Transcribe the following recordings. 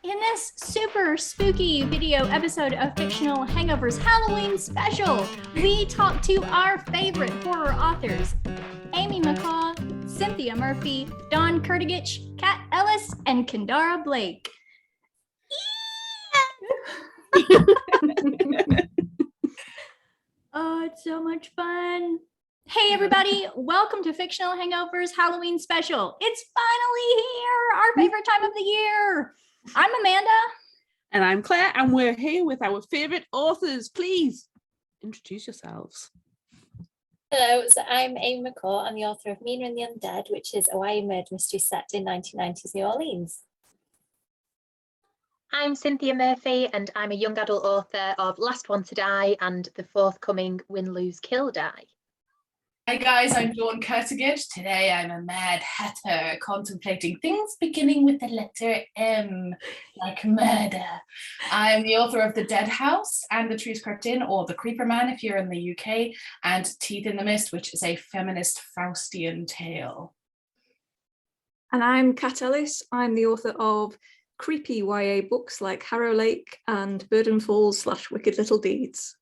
In this super spooky video episode of Fictional Hangover's Halloween special, we talk to our favorite horror authors, Amy McCaw, Cynthia Murphy, Dawn Kurtagich, Kat Ellis, and Kendare Blake. Oh, it's so much fun. Hey everybody, welcome to Fictional Hangover's Halloween special. It's finally here, our favorite time of the year. I'm Amanda. And I'm Claire, and we're here with our favorite authors. Please introduce yourselves. Hello, so I'm Amy McCaw. I'm the author of Mina and the Undead, which is a YA murder mystery set in 1990s New Orleans. I'm Cynthia Murphy, and I'm a young adult author of Last One to Die and the forthcoming Win, Lose, Kill, Die. Hi guys, I'm Dawn Kurtagich. Today I'm a mad hatter contemplating things beginning with the letter M, like murder. I'm the author of The Dead House and The Trees Crept In, or The Creeper Man if you're in the UK, and Teeth in the Mist, which is a feminist Faustian tale. And I'm Kat Ellis. I'm the author of creepy YA books like Harrow Lake and Burden Falls / Wicked Little Deeds.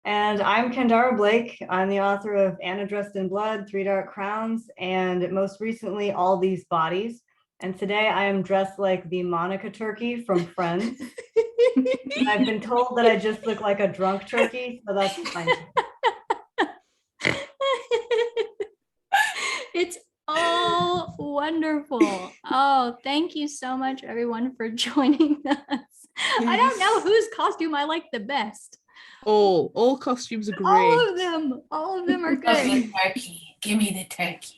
And I'm Kendare Blake. I'm the author of Anna Dressed in Blood, Three Dark Crowns, and most recently, All These Bodies. And today I am dressed like the Monica turkey from Friends. I've been told that I just look like a drunk turkey, so that's fine. It's all wonderful. Oh, thank you so much, everyone, for joining us. Yes. I don't know whose costume I like the best. All costumes are great. All of them are good. The turkey. Give me the turkey.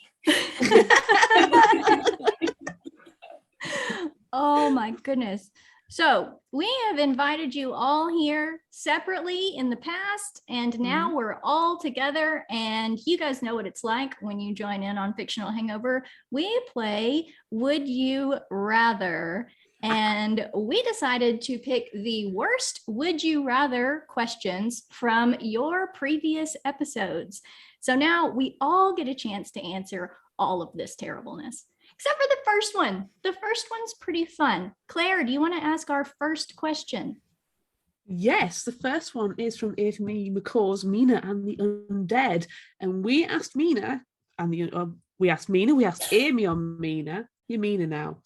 Oh my goodness. So we have invited you all here separately in the past, and now we're all together, and you guys know what it's like when you join in on Fictional Hangover. We play Would You Rather, and we decided to pick the worst Would You Rather questions from your previous episodes. So now we all get a chance to answer all of this terribleness. Except for the first one. The first one's pretty fun. Claire, do you want to ask our first question? Yes, the first one is from Amy McCaw's Mina and the Undead. And we asked Mina, and we asked Amy on Mina. You're Mina now.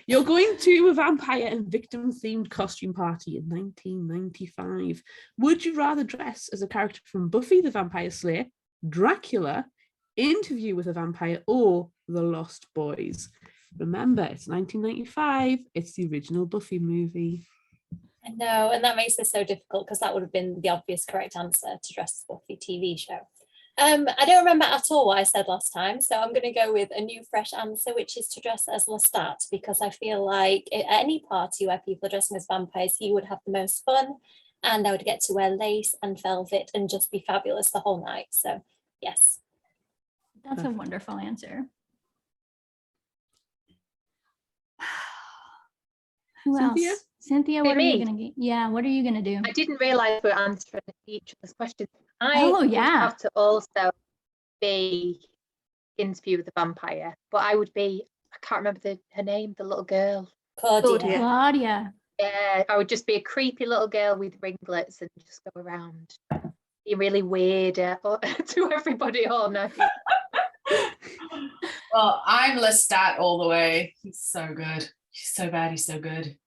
You're going to a vampire and victim-themed costume party in 1995. Would you rather dress as a character from Buffy the Vampire Slayer, Dracula, Interview with a Vampire, or The Lost Boys? Remember, it's 1995. It's the original Buffy movie. I know, and that makes this so difficult because that would have been the obvious correct answer to dress as Buffy TV show. I don't remember at all what I said last time, so I'm going to go with a new fresh answer, which is to dress as Lestat, because I feel like at any party where people are dressing as vampires, he would have the most fun, and I would get to wear lace and velvet and just be fabulous the whole night. So, yes. That's a wonderful answer. Who Cynthia? else? Cynthia, what are Me? you going to get? Yeah, what are you going to do? I didn't realise we were answering each other's questions. Oh, would yeah. have to also be Interview with the Vampire, but I would be, I can't remember her name, the little girl. Claudia. Yeah, I would just be a creepy little girl with ringlets and just go around being really weird to everybody all night. Well, I'm Lestat all the way. He's so good. He's so bad. He's so good.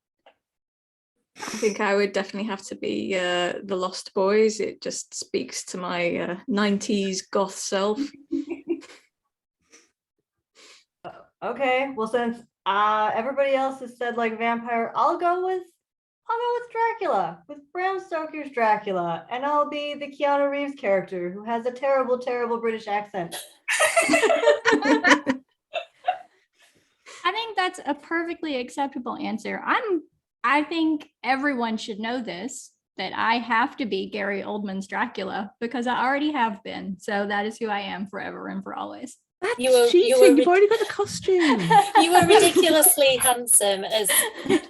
I think I would definitely have to be The Lost Boys. It just speaks to my 90s goth self. Okay, well, since everybody else has said like vampire, I'll go with Dracula, with Bram Stoker's Dracula, and I'll be the Keanu Reeves character who has a terrible, terrible British accent. I think that's a perfectly acceptable answer. I think everyone should know this, that I have to be Gary Oldman's Dracula because I already have been. So that is who I am forever and for always. That's cheating. You've already got the costume. You were ridiculously handsome as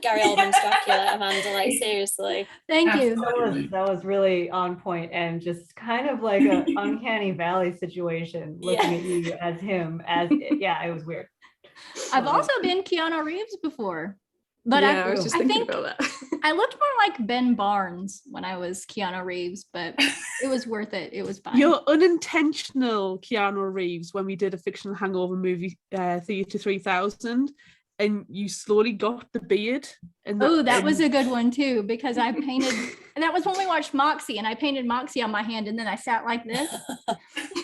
Gary Oldman's Dracula, Amanda. Like, seriously. Thank you. That was really on point and just kind of like an uncanny valley situation. Looking at you as him, it was weird. I've also been Keanu Reeves before. But yeah, I was just I thinking think about that. I looked more like Ben Barnes when I was Keanu Reeves, but it was worth it. It was fine. Your unintentional Keanu Reeves when we did a fictional hangover movie, Theatre 3000, and you slowly got the beard. And that was a good one too, because I painted, and that was when we watched Moxie, and I painted Moxie on my hand, and then I sat like this.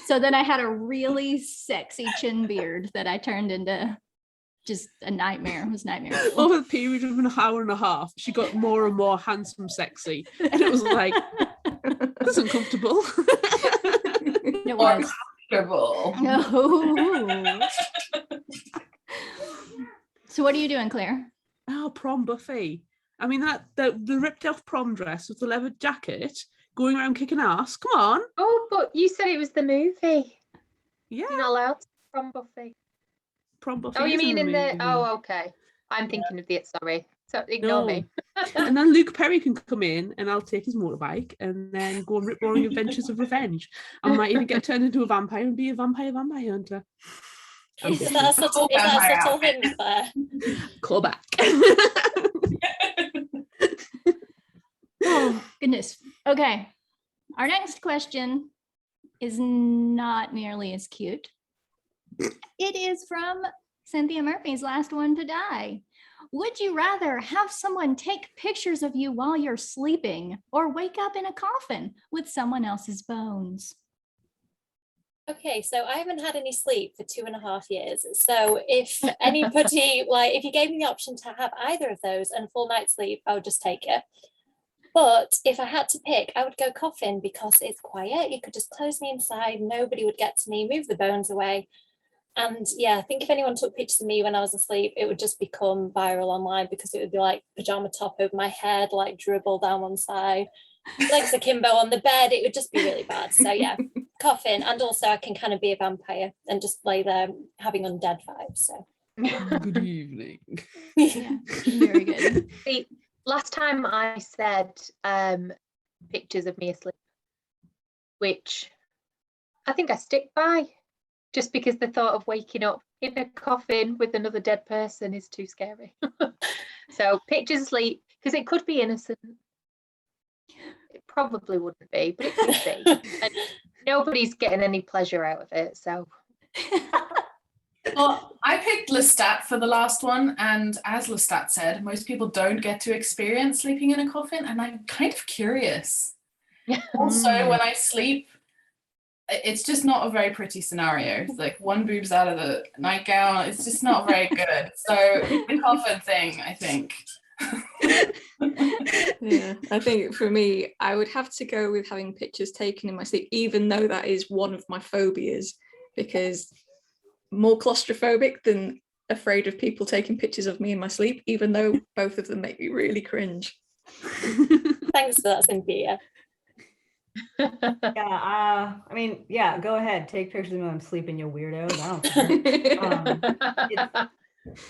So then I had a really sexy chin beard that I turned into just a nightmare. It was nightmare. Over the period of an hour and a half, she got more and more handsome, sexy, and it was like, this is uncomfortable. It was. Comfortable. No. So what are you doing, Claire? Oh, prom Buffy. I mean, that the ripped off prom dress with the leather jacket, going around kicking ass. Come on. Oh, but you said it was the movie. Yeah. You're not allowed to prom Buffy. Prom Buffy. Oh, you is mean in the? movie. Oh, okay. I'm thinking of the. Sorry. So ignore me. And then Luke Perry can come in, and I'll take his motorbike and then go on rip-roaring adventures of revenge. I might even get turned into a vampire and be a vampire hunter. Is that a subtle hint there? Call back. Oh, goodness. Okay. Our next question is not nearly as cute. It is from Cynthia Murphy's Last One to Die. Would you rather have someone take pictures of you while you're sleeping or wake up in a coffin with someone else's bones? Okay, so I haven't had any sleep for 2.5 years. So if anybody, if you gave me the option to have either of those and a full night's sleep, I would just take it. But if I had to pick, I would go coffin because it's quiet. You could just close me inside. Nobody would get to me, move the bones away. And yeah, I think if anyone took pictures of me when I was asleep, it would just become viral online because it would be like pajama top over my head, like dribble down one side, legs akimbo on the bed. It would just be really bad. So yeah, coffin. And also I can kind of be a vampire and just lay there having undead vibes. So Good evening. Yeah, very good. See, last time I said pictures of me asleep, which I think I stick by, just because the thought of waking up in a coffin with another dead person is too scary. So pictures asleep, because it could be innocent. It probably wouldn't be, but it could be. And nobody's getting any pleasure out of it. So Well, I picked Lestat for the last one, and as Lestat said, most people don't get to experience sleeping in a coffin, and I'm kind of curious. Also, when I sleep, it's just not a very pretty scenario. It's like one boob's out of the nightgown. It's just not very good. So the coffin thing, I think. Yeah, I think for me, I would have to go with having pictures taken in my sleep, even though that is one of my phobias, because more claustrophobic than afraid of people taking pictures of me in my sleep, even though both of them make me really cringe. thanks for that, Cynthia. Yeah, I mean, yeah, go ahead. Take pictures of me when I'm sleeping, you weirdos. I don't care.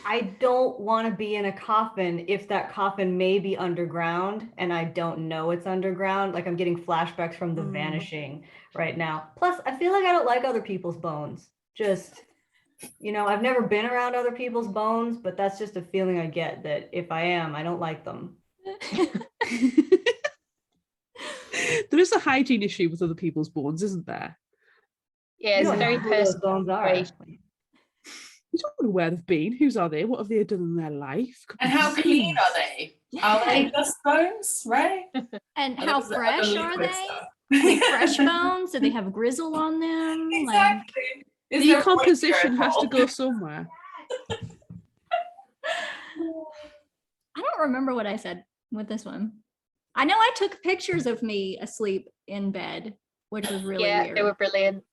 I don't want to be in a coffin if that coffin may be underground and I don't know it's underground. Like I'm getting flashbacks from The Vanishing right now. Plus, I feel like I don't like other people's bones. Just, I've never been around other people's bones, but that's just a feeling I get that if I am, I don't like them. There is a hygiene issue with other people's bones, isn't there? yeah, it's a very personal bones are. situation. We don't know where they've been. Whose are they? What have they done in their life? And how clean are they? Are they just bones, right? And how Other fresh are liquid they? stuff. Are they fresh bones? Do they have grizzle on them? Exactly. Is The there decomposition moisture has to involved? go somewhere. I don't remember what I said with this one. I know I took pictures of me asleep in bed, which was really Yeah, weird. they were brilliant.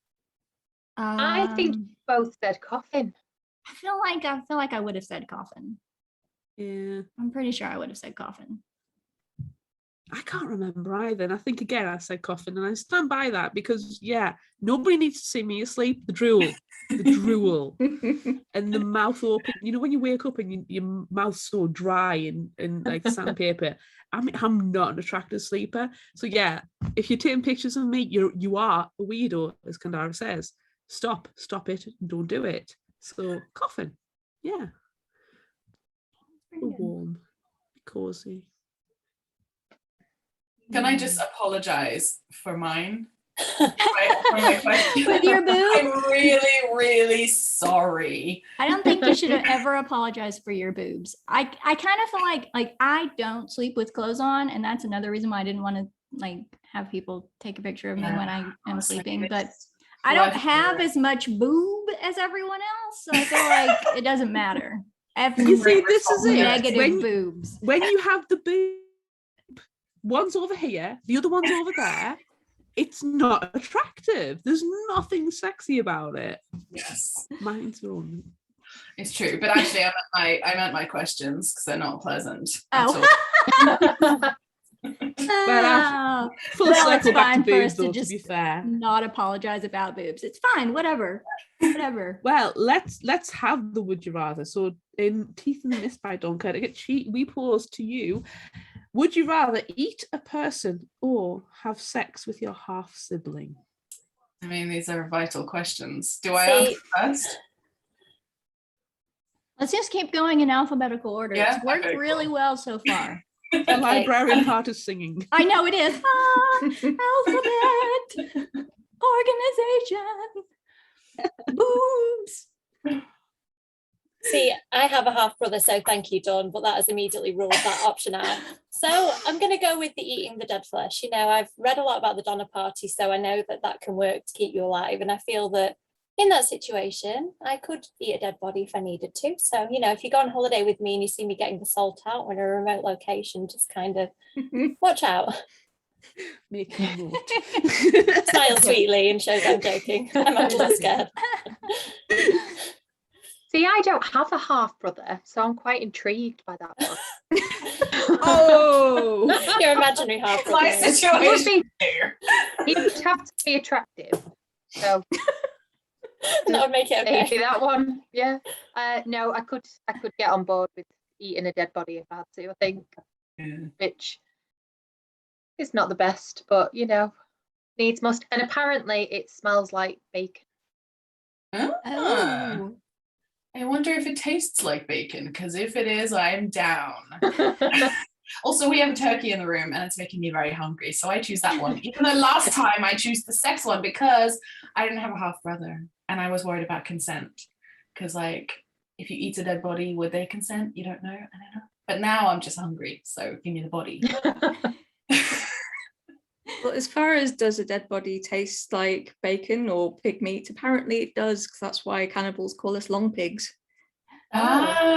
I think both said coffin. I feel like I would have said coffin. Yeah. I'm pretty sure I would have said coffin. I can't remember either. And I think again I said coffin, and I stand by that because nobody needs to see me asleep. The drool, and the mouth open. When you wake up and your mouth's so dry and like sandpaper. I'm not an attractive sleeper. So yeah, if you're taking pictures of me, you are a weirdo, as Kendare says. Stop it, and don't do it. So coffin, yeah. warm, cozy. Can I just apologize for mine? For my question? With your boob? I'm really, really sorry. I don't think you should have ever apologized for your boobs. I kind of feel like I don't sleep with clothes on, and that's another reason why I didn't want to like have people take a picture of me when I am sleeping. But I don't have as much boob as everyone else, so I feel like it doesn't matter. You see, this is it. Negative boobs. When you have the boob, one's over here, the other one's over there. It's not attractive. There's nothing sexy about it. Yes, Mine's wrong. it's true. But actually, I meant my questions because they're not pleasant. Oh. But full Well, it's circle back to fine for us boobs, to though, to just be fair. not apologize about boobs. It's fine, whatever. Well, let's have the would you rather. So in Teeth in the Mist by Dawn Kurtagich, we pose to you: would you rather eat a person or have sex with your half sibling? I mean, these are vital questions. Do I See- answer first? Let's just keep going in alphabetical order. Yeah? It's worked Okay, really cool. well so far. The Okay. librarian heart is singing. I know it is. Alphabet, organization, boobs. See, I have a half brother, so thank you, Dawn, but that has immediately ruled that option out. So I'm going to go with the eating the dead flesh. You know, I've read a lot about the Donner Party, so I know that that can work to keep you alive. And I feel that in that situation, I could eat a dead body if I needed to. So, you know, if you go on holiday with me and you see me getting the salt out in a remote location, just kind of watch out. Make a note. Smile sweetly and shows I'm joking. I'm actually scared. See, I don't have a half brother, so I'm quite intrigued by that one. Oh, Your imaginary half My brother. situation here. He would have to be attractive. So That would make it okay. maybe that one. Yeah. No, I could get on board with eating a dead body if I had to, I think. Yeah. Which is not the best, but you know, needs must. And apparently it smells like bacon. Oh. I wonder if it tastes like bacon, because if it is, I'm down. Also, we have a turkey in the room and it's making me very hungry, so I choose that one. Even though last time I choose the sex one because I didn't have a half brother and I was worried about consent. Because like, if you eat a dead body, would they consent? You don't know. I don't know. But now I'm just hungry, so give me the body. Well, as far as does a dead body taste like bacon or pig meat, apparently it does, because that's why cannibals call us long pigs. Ah.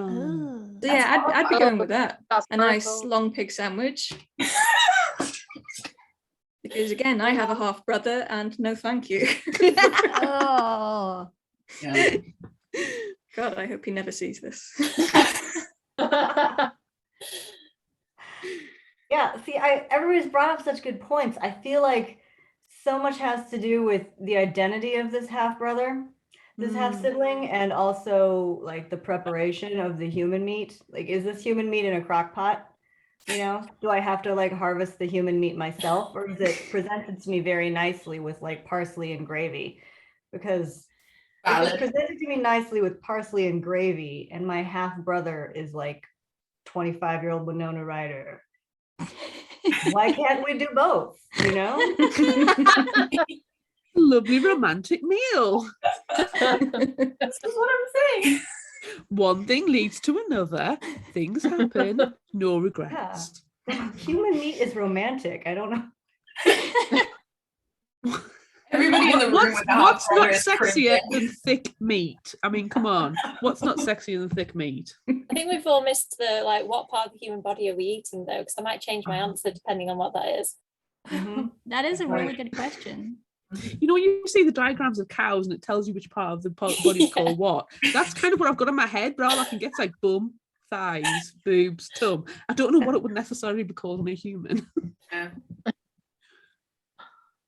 Oh. So yeah, I'd be going with that. That's A nice horrible. long pig sandwich. Because again, I have a half brother and no thank you. Oh. Yeah. God, I hope he never sees this. Yeah, see, everybody's brought up such good points. I feel like so much has to do with the identity of this half brother, this half sibling, and also like the preparation of the human meat. Like, is this human meat in a crock pot? You know, do I have to like harvest the human meat myself, or is it presented to me very nicely with like parsley and gravy? Because if it's Valid. presented to me nicely with parsley and gravy, and my half brother is like 25-year-old Winona Ryder, why can't we do both? You know? lovely romantic meal. That's what I'm saying. One thing leads to another. Things happen. No regrets. Human meat is romantic. I don't know. Everybody in the room What's with the half not brother is sexier cringing. than thick meat? I mean, come on. What's not sexier than thick meat? I think we've all missed the like, what part of the human body are we eating though? Because I might change my answer depending on what that is. Mhm. That is a really good question. You know, you see the diagrams of cows and it tells you which part of the body is called what. That's kind of what I've got in my head, but all I can get is like bum, thighs, boobs, tum. I don't know what it would necessarily be called on a human. Yeah.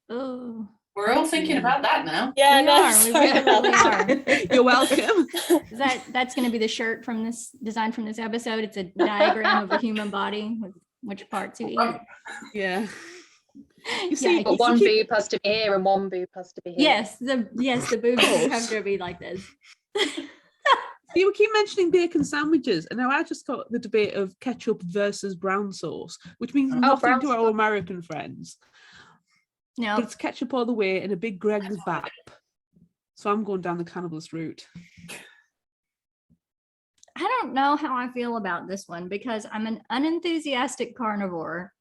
Oh, We're all thinking about that now. Yeah, we no, are. We sorry really, about really that. are. You're welcome. Is that's going to be the shirt from this design from this episode? It's a diagram of a human body with which parts you eat. Yeah. You Yeah, see, But one boob has to be here and one boob has to be here. Yes, the boobs have to be like this. You keep mentioning bacon sandwiches, and now I just got the debate of ketchup versus brown sauce, which means nothing brown to our sauce. American friends. No, But it's ketchup all the way and a big Greg's bap. So I'm going down the cannibalist route. I don't know how I feel about this one because I'm an unenthusiastic carnivore.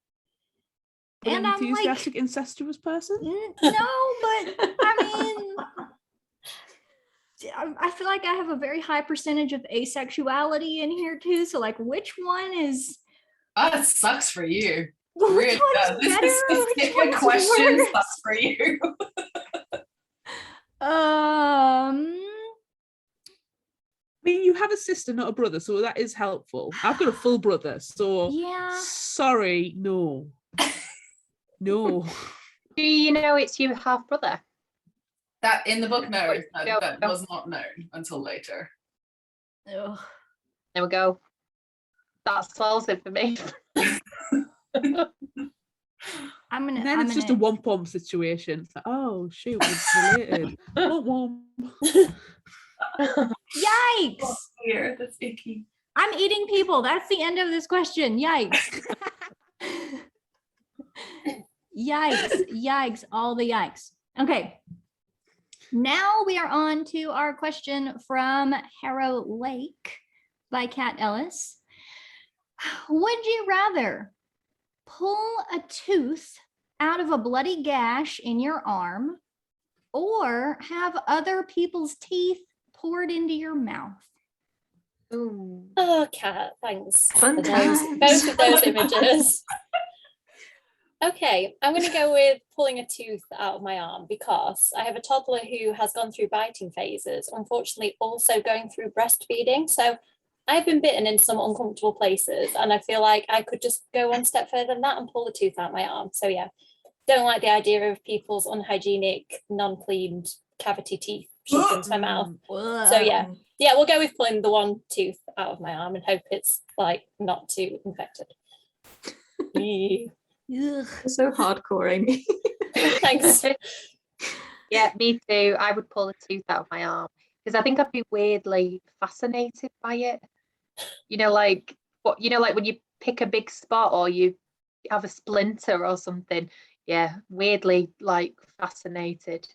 An And I'm like, enthusiastic, incestuous person? no, but I mean, I feel like I have a very high percentage of asexuality in here too. So like, which one is? That sucks for you. Which Really one's does. better? This Which specific one's question worse? sucks for you. I mean, you have a sister, not a brother, so that is helpful. I've got a full brother, so Yeah. sorry, no. No. Do you know it's your half brother? That in the book, no, No, that no. was not known until later. Ugh. There we go. That solves it for me. I'm gonna. And then it's just a womp-womp situation. It's like, oh, shoot, it's related. Womp-womp. Yikes! Oh, weird. That's icky. I'm eating people. That's the end of this question. Yikes. Yikes, all the yikes. Okay. Now we are on to our question from Harrow Lake by Kat Ellis. Would you rather pull a tooth out of a bloody gash in your arm or have other people's teeth poured into your mouth? Ooh. Oh, Kat, thanks Fun for times. both of those images. Okay, I'm going to go with pulling a tooth out of my arm because I have a toddler who has gone through biting phases, unfortunately also going through breastfeeding. So I've been bitten in some uncomfortable places and I feel like I could just go one step further than that and pull the tooth out my arm. So yeah, don't like the idea of people's unhygienic, non-cleaned cavity teeth shoved into my mouth. So yeah, we'll go with pulling the one tooth out of my arm and hope it's like not too infected. Ugh. So hardcore, Amy. Thanks. Yeah, me too. I would pull a tooth out of my arm because I think I'd be weirdly fascinated by it. Like when you pick a big spot or you have a splinter or something. Yeah, weirdly like fascinated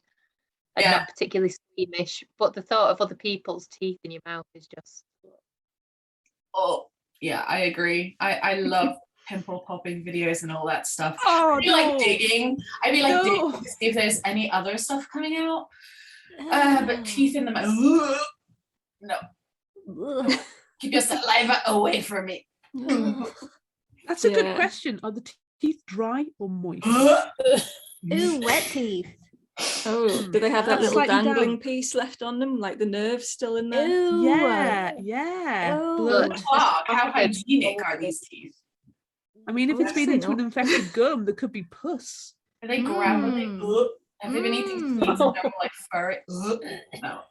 and not particularly squeamish. But the thought of other people's teeth in your mouth is just. Oh, yeah, I agree. I love pimple popping videos and all that stuff. Oh, I'd be like digging. I'd be like digging to see if there's any other stuff coming out. But teeth in the mouth. No. Ugh. Keep your saliva away from me. Ugh. That's a good question. Are the teeth dry or moist? Ooh, wet teeth. Oh, do they have that little Slightly dangling damp. piece left on them, like the nerves still in there? Ooh. Yeah. Oh. Blood. Fuck, how hygienic are these teeth? I mean, if Oh, it's been actually into an not. infected gum, there could be pus. Are they ground? Have they been eating seeds and don't like fur? No.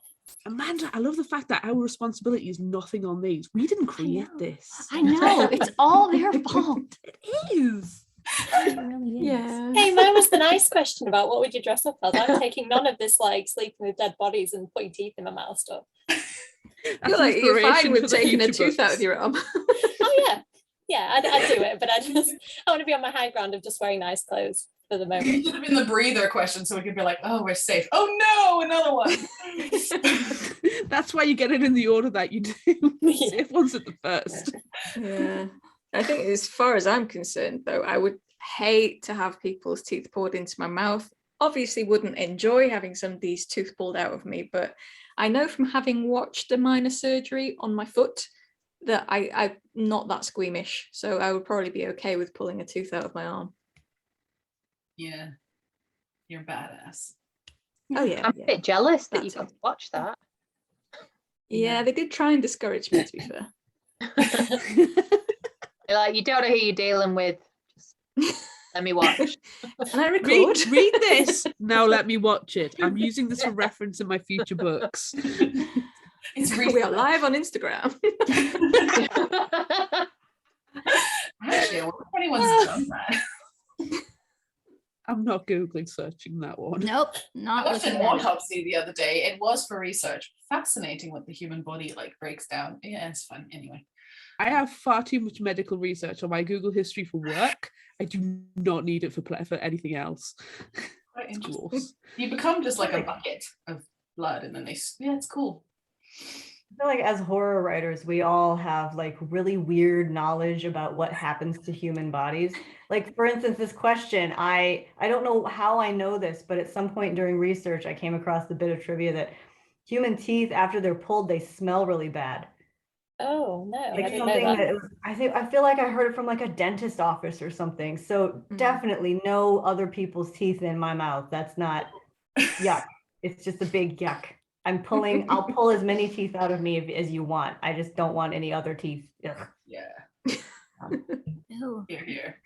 Amanda, I love the fact that our responsibility is nothing on these. We didn't create this. I know. It's all their fault. It is. It really is. Yeah. Hey, mine was the nice question about what would you dress up as. I'm taking none of this like sleeping with dead bodies and putting teeth in my mouth stuff. You're like, you're fine inspiration with for the taking a future tooth out books. of your arm. Oh yeah. Yeah, I'd do it, but I want to be on my high ground of just wearing nice clothes for the moment. It should have been the breather question so we could be like, oh, we're safe. Oh no, another one. That's why you get it in the order that you do. Safe one's at the first. Yeah. I think as far as I'm concerned, though, I would hate to have people's teeth poured into my mouth. Obviously wouldn't enjoy having somebody's tooth pulled out of me, but I know from having watched a minor surgery on my foot that I'm not that squeamish. So I would probably be okay with pulling a tooth out of my arm. Yeah. You're badass. Oh yeah. I'm a bit jealous that you That's got to watch that. Yeah, they did try and discourage me, to be fair. You're like, you don't know who you're dealing with. Just let me watch. And I record. Read this. Now let me watch it. I'm using this for reference in my future books. It's We are live on Instagram. Actually, I wonder if anyone's done that. I'm not Googling searching that one. Nope, I not watched an looking at it. autopsy the other day. It was for research. fascinating what the human body like breaks down. Yeah, it's fun anyway. I have far too much medical research on my Google history for work. I do not need it for anything else. Quite It's interesting. gross. You become just like a bucket of blood, and then it's cool. I feel like as horror writers, we all have like really weird knowledge about what happens to human bodies. Like for instance, this question, I don't know how I know this, but at some point during research, I came across the bit of trivia that human teeth, after they're pulled, they smell really bad. Oh no, I Like didn't know something that. that I feel like I heard it from like a dentist office or something. So definitely no other people's teeth in my mouth. That's not yuck. It's just a big yuck. I'll pull as many teeth out of me as you want. I just don't want any other teeth. Ugh. Yeah. Ew. Here.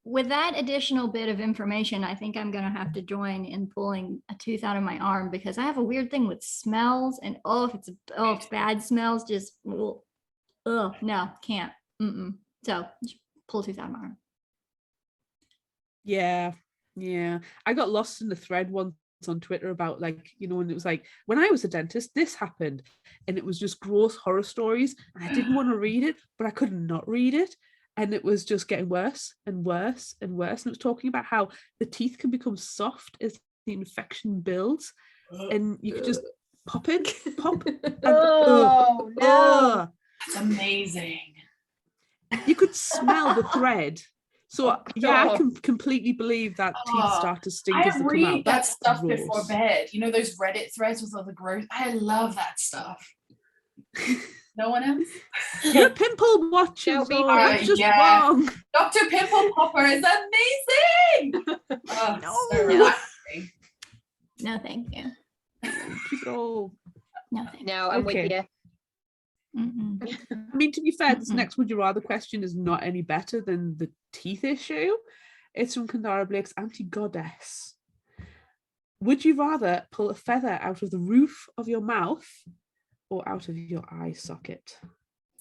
With that additional bit of information, I think I'm gonna have to join in pulling a tooth out of my arm, because I have a weird thing with smells, and if it's bad smells, just no, can't. So just pull a tooth out of my arm. Yeah. I got lost in the thread once on Twitter about like, and it was like, when I was a dentist, this happened, and it was just gross horror stories, and I didn't want to read it, but I could not read it, and it was just getting worse and worse and worse. And it was talking about how the teeth can become soft as the infection builds, and you could just pop, and Oh, no. That's amazing. you could smell the thread. So I can completely believe that teeth start to stink as they come out. I read that stuff before bed. You know those Reddit threads with all the gross. I love that stuff. No one else? Your pimple watchers. That's just wrong. Dr. Pimple Popper is amazing. So relaxing. No, thank you. No, thank you. No, I'm with you. I mean, to be fair, this next would you rather question is not any better than the teeth issue. It's from Kendare Blake's Anti-Goddess. Would you rather pull a feather out of the roof of your mouth or out of your eye socket?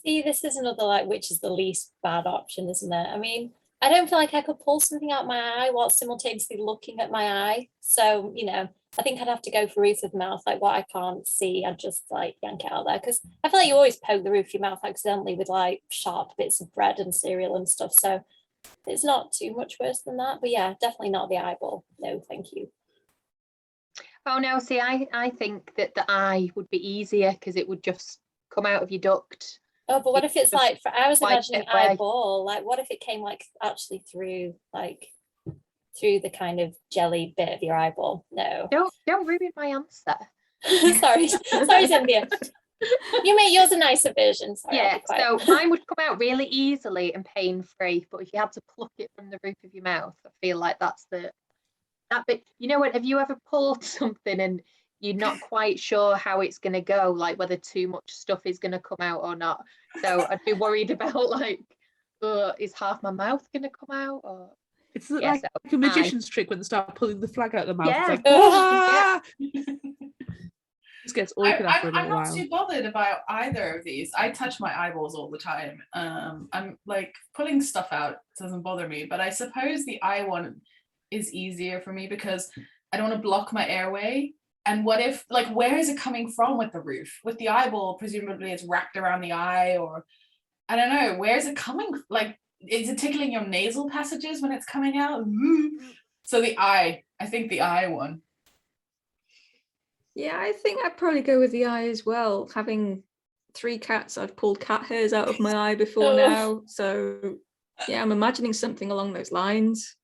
See, this is another like which is the least bad option, isn't it? I mean, I don't feel like I could pull something out my eye while simultaneously looking at my eye. So, I think I'd have to go for roof of mouth, like what I can't see, I'd just like yank it out there. Because I feel like you always poke the roof of your mouth accidentally with like sharp bits of bread and cereal and stuff. So it's not too much worse than that. But yeah, definitely not the eyeball. No, thank you. Oh no, see, I think that the eye would be easier because it would just come out of your duct. Oh, but what if it's like, I was imagining it away. eyeball, like what if it came like actually through the kind of jelly bit of your eyeball? No. Don't ruin my answer. Sorry, Cynthia. You make yours a nicer version. Sorry, yeah, so mine would come out really easily and pain-free, but if you had to pluck it from the roof of your mouth, I feel like that bit. You know what, have you ever pulled something and you're not quite sure how it's going to go, like whether too much stuff is going to come out or not? So I'd be worried about like, is half my mouth going to come out? Or it's like a magician's trick when they start pulling the flag out of the mouth. Yeah. It's like, This gets awkward after a little I'm while. not too bothered about either of these. I touch my eyeballs all the time. I'm like, pulling stuff out doesn't bother me, but I suppose the eye one is easier for me because I don't want to block my airway. And what if, like, where is it coming from with the roof? With the eyeball, presumably it's wrapped around the eye, or I don't know, where is it coming? Like, is it tickling your nasal passages when it's coming out? So I think the eye one. Yeah, I think I'd probably go with the eye as well. Having 3 cats, I've pulled cat hairs out of my eye before now. So yeah, I'm imagining something along those lines.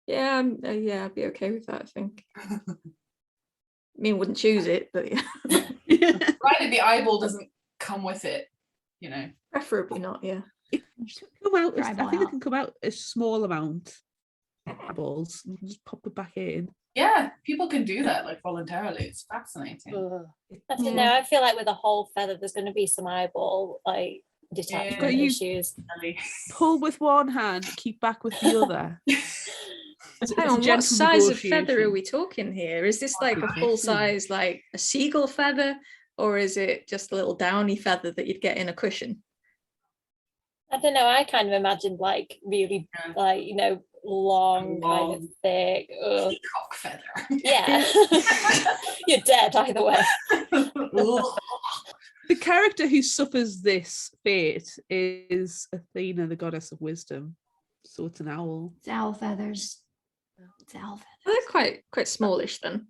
Yeah, I'd be okay with that, I think. I mean, wouldn't choose it, but yeah. Provided the eyeball doesn't come with it, Preferably not, yeah. I think it can come out a small amount. Eyeballs, you can just pop it back in. Yeah, people can do that like voluntarily. It's fascinating. I don't know. I feel like with a whole feather, there's going to be some eyeball like detachment issues. Pull with one hand, keep back with the other. Hang on, what size of feather are we talking here? Is this like a full size, like a seagull feather, or is it just a little downy feather that you'd get in a cushion? I don't know. I kind of imagined like really, like long, kind of thick. Ugh. Peacock feather. Yeah. You're dead either way. The character who suffers this fate is Athena, the goddess of wisdom. So it's an owl. It's owl feathers. It's owl feathers. They're quite smallish then.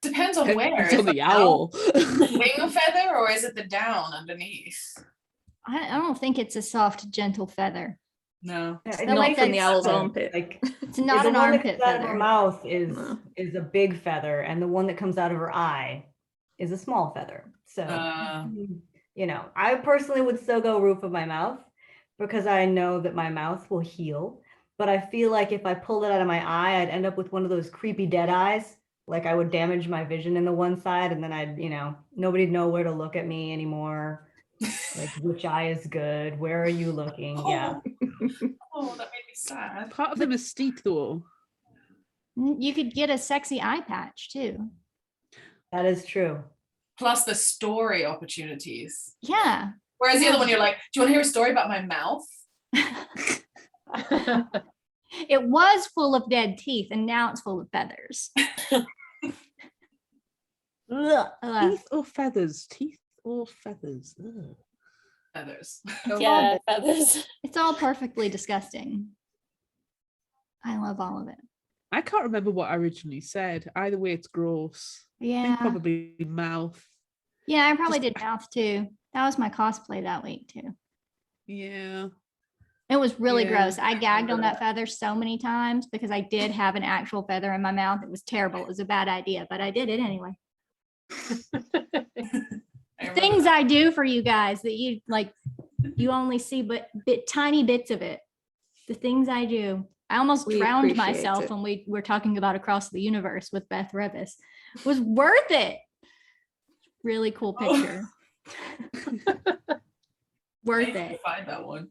Depends on where. It's Is on the it owl. wing feather or is it the down underneath? I don't think it's a soft, gentle feather. No. Yeah, It's it not makes from the sense, owl's though. armpit. Like, It's not the an one that armpit comes out of her feather. mouth No. is a big feather, and the one that comes out of her eye is a small feather. So you know, I personally would still go roof of my mouth because I know that my mouth will heal. But I feel like if I pulled it out of my eye, I'd end up with one of those creepy dead eyes. Like I would damage my vision in the one side, and then I'd, you know, nobody'd know where to look at me anymore. Like, which eye is good? Where are you looking? Yeah. Oh, that made me sad. Part of the mystique, though. You could get a sexy eye patch too. That is true. Plus the story opportunities. Yeah. Whereas the other one, you're like, do you want to hear a story about my mouth? It was full of dead teeth and now it's full of feathers. Ugh. Teeth or feathers? Teeth or feathers? Ugh. Feathers. Yeah, feathers. It's all perfectly disgusting. I love all of it. I can't remember what I originally said. Either way, it's gross. I think Yeah. probably mouth. Yeah, I probably Just- did mouth too. That was my cosplay that week too. Yeah. It was really Yeah, gross. I gagged on remember that feather so many times because I did have an actual feather in my mouth. It was terrible. It was a bad idea, but I did it anyway. Things I do for you guys that you like, you only see but tiny bits of it. The things I do. I almost We drowned appreciate myself it. when we were talking about Across the Universe with Beth Revis. It was worth it. Really cool picture. Worth it. Find that one.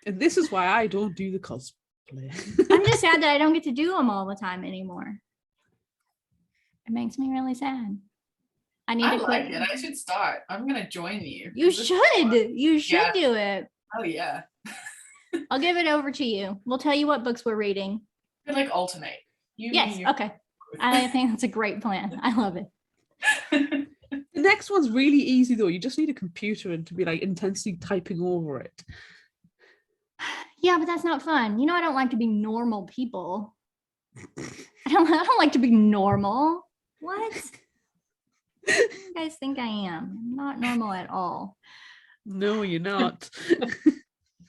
And this is why I don't do the cosplay. I'm just sad that I don't get to do them all the time anymore. It makes me really sad. I need I to like quit. it. I should start. I'm gonna join you. You This is should. fun. You should Yeah. do it. Oh yeah. I'll give it over to you. We'll tell you what books we're reading. We like alternate. You, Yes. you. Okay. I think that's a great plan. I love it. The next one's really easy though. You just need a computer and to be like intensely typing over it. Yeah, but that's not fun. You know, I don't like to be normal people. I don't like to be normal. What? You guys think I am? I'm not normal at all. No, you're not.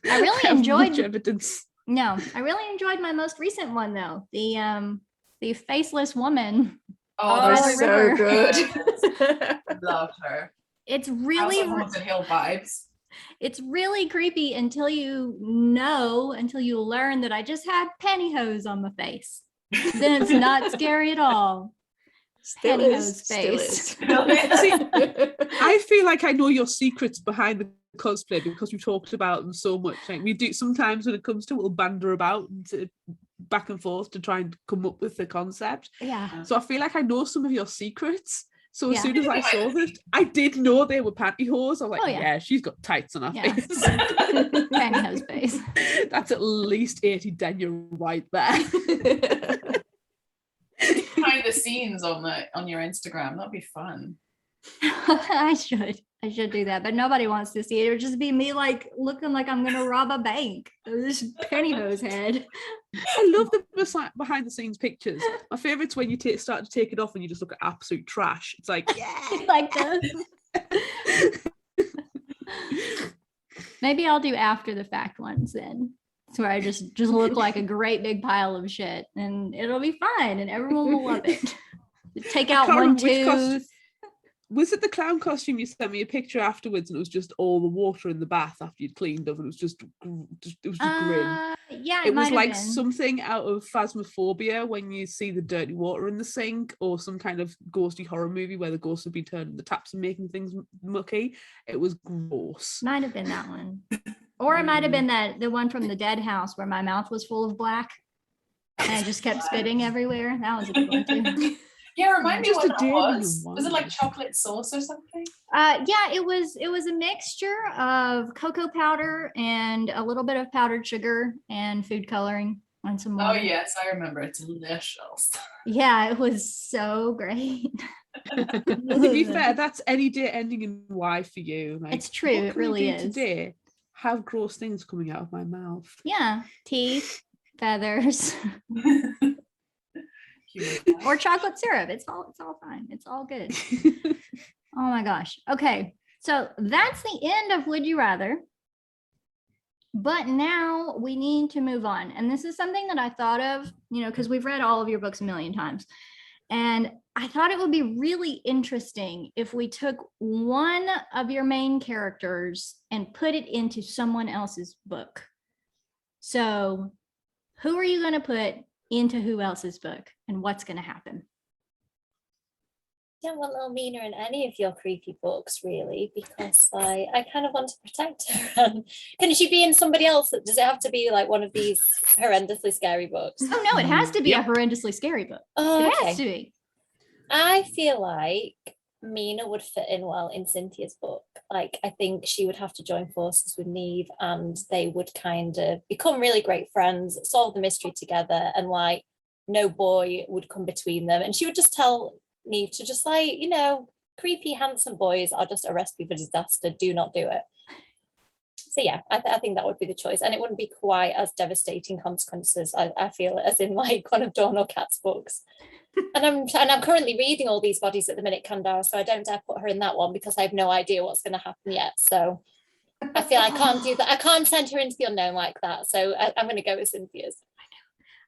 I really have enjoyed much evidence. No, I really enjoyed my most recent one though. The faceless woman. Oh, By those the are river. good. love her. It's House really on Haunted Hill vibes. it's really creepy until you learn that I just had pantyhose on my face. Then it's not scary at all. Still Pantyhose is. Still face. is. I feel like I know your secrets behind the cosplay because we've talked about them so much. Like we do sometimes when it comes to it, we'll banter about and back and forth to try and come up with the concept. Yeah. So I feel like I know some of your secrets. So as Yeah. soon as I saw that, I did know they were pantyhose. I was like, Oh, yeah. yeah, she's got tights on her Yeah. face. Pantyhose face. That's at least 80 tenure right there. Behind the scenes on your Instagram. That'd be fun. I should do that, but nobody wants to see it. It would just be me like looking like I'm gonna rob a bank. This pantyhose head. I love the behind the scenes pictures. My favorite's when you start to take it off and you just look at absolute trash. It's like, yeah. Like this. Maybe I'll do after the fact ones then. It's where I just look like a great big pile of shit and it'll be fine and everyone will love it. Take out can't one remember which costume- tooth. Was it the clown costume you sent me a picture afterwards and it was just all the water in the bath after you'd cleaned up and it was just grim. Yeah, It was might have like been. something out of Phasmophobia when you see the dirty water in the sink or some kind of ghostly horror movie where the ghosts would be turning the taps and making things mucky. It was gross. Might have been that one. Or it might have been the one from the dead house where my mouth was full of black and I just kept spitting everywhere. That was a good one too. Yeah, remind me Just what a that daring was. one. Was it like chocolate sauce or something? Yeah, it was a mixture of cocoa powder and a little bit of powdered sugar and food coloring. on some Oh water. yes, I remember. It's delicious. Yeah, it was so great. To be fair, that's any day ending in Y for you. Like, It's true, what it can I really do is. today? Have gross things coming out of my mouth. Yeah, teeth, feathers, Human or chocolate syrup. It's all fine. It's all good. Oh my gosh. Okay. So that's the end of Would You Rather. But now we need to move on. And this is something that I thought of, because we've read all of your books a million times. And I thought it would be really interesting if we took one of your main characters and put it into someone else's book. So who are you going to put into who else's book, and what's going to happen? I don't want little Mina in any of your creepy books, really, because I kind of want to protect her. Can she be in somebody else? Does it have to be like one of these horrendously scary books? Oh no, it has to be a horrendously scary book. Oh, It okay. has to be. I feel like Mina would fit in well in Cynthia's book. Like, I think she would have to join forces with Neve, and they would kind of become really great friends, solve the mystery together, and like no boy would come between them. And she would just tell Neve to just like, creepy, handsome boys are just a recipe for disaster. Do not do it. So yeah, I think that would be the choice, and it wouldn't be quite as devastating consequences. I feel as in like one of Dawn or Kat's books. And I'm currently reading all these bodies at the minute, Kendare, so I don't dare put her in that one because I have no idea what's going to happen yet. So I feel I can't do that. I can't send her into the unknown like that. So I'm going to go with Cynthia's.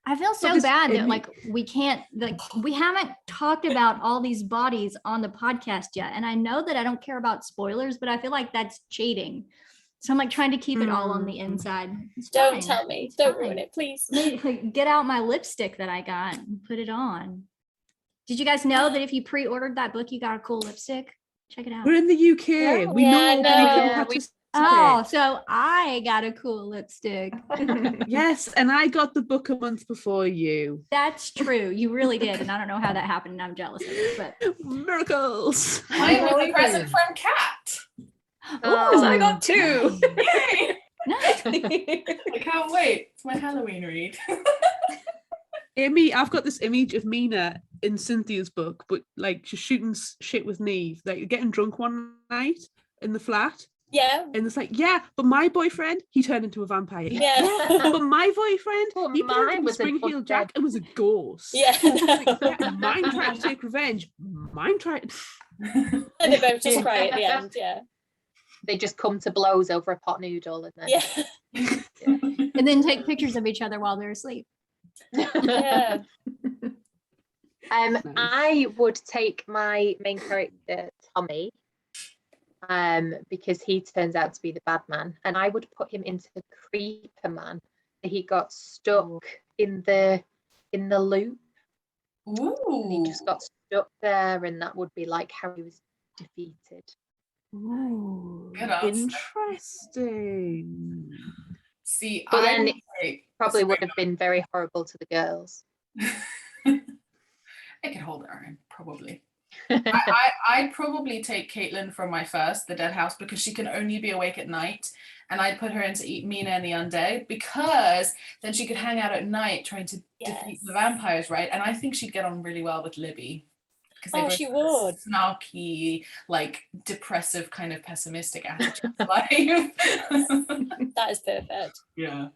I feel so Because bad that it- like we haven't talked about all these bodies on the podcast yet. And I know that I don't care about spoilers, but I feel like that's cheating. So I'm like trying to keep it all on the inside. It's Don't fine. tell me. It's Don't fine. ruin it, please. Get out my lipstick that I got and put it on. Did you guys know that if you pre-ordered that book, you got a cool lipstick? Check it out. We're in the UK. Yeah, We yeah, know I we know. can Yeah, participate. Oh, so I got a cool lipstick. Yes, and I got the book a month before you. That's true. You really did. And I don't know how that happened. And I'm jealous of it. But Miracles. Mine was a present from Kat. Oh, I got two. Yay! nice. I can't wait. It's my Halloween read. Amy, I've got this image of Mina in Cynthia's book, but like she's shooting shit with Neve, like getting drunk one night in the flat. Yeah. And it's like, yeah, but my boyfriend, he turned into a vampire. Yeah. But my boyfriend, Well, he turned mine into was an Spring-Heeled Jack undead. and was a ghost. Yeah. Yeah, mine tried to take revenge. Mine tried. And they both just cry at the end. Yeah. They just come to blows over a pot noodle and then Yeah. And then take pictures of each other while they're asleep. Yeah. Nice. I would take my main character Tommy, because he turns out to be the bad man, and I would put him into the creeper man. He got stuck in the loop. And he just got stuck there, and that would be like how he was defeated. Ooh, Good answer. interesting. See, But I then would it take- Probably would sorry, have been very horrible to the girls. I could hold her own, probably. I'd probably take Caitlin from my first, the Dead House, because she can only be awake at night. And I'd put her into Mina and the Undead, because then she could hang out at night trying to defeat the vampires, right? And I think she'd get on really well with Libby. Oh, both she have would. a snarky, like depressive, kind of pessimistic attitude to life. That is perfect. Yeah.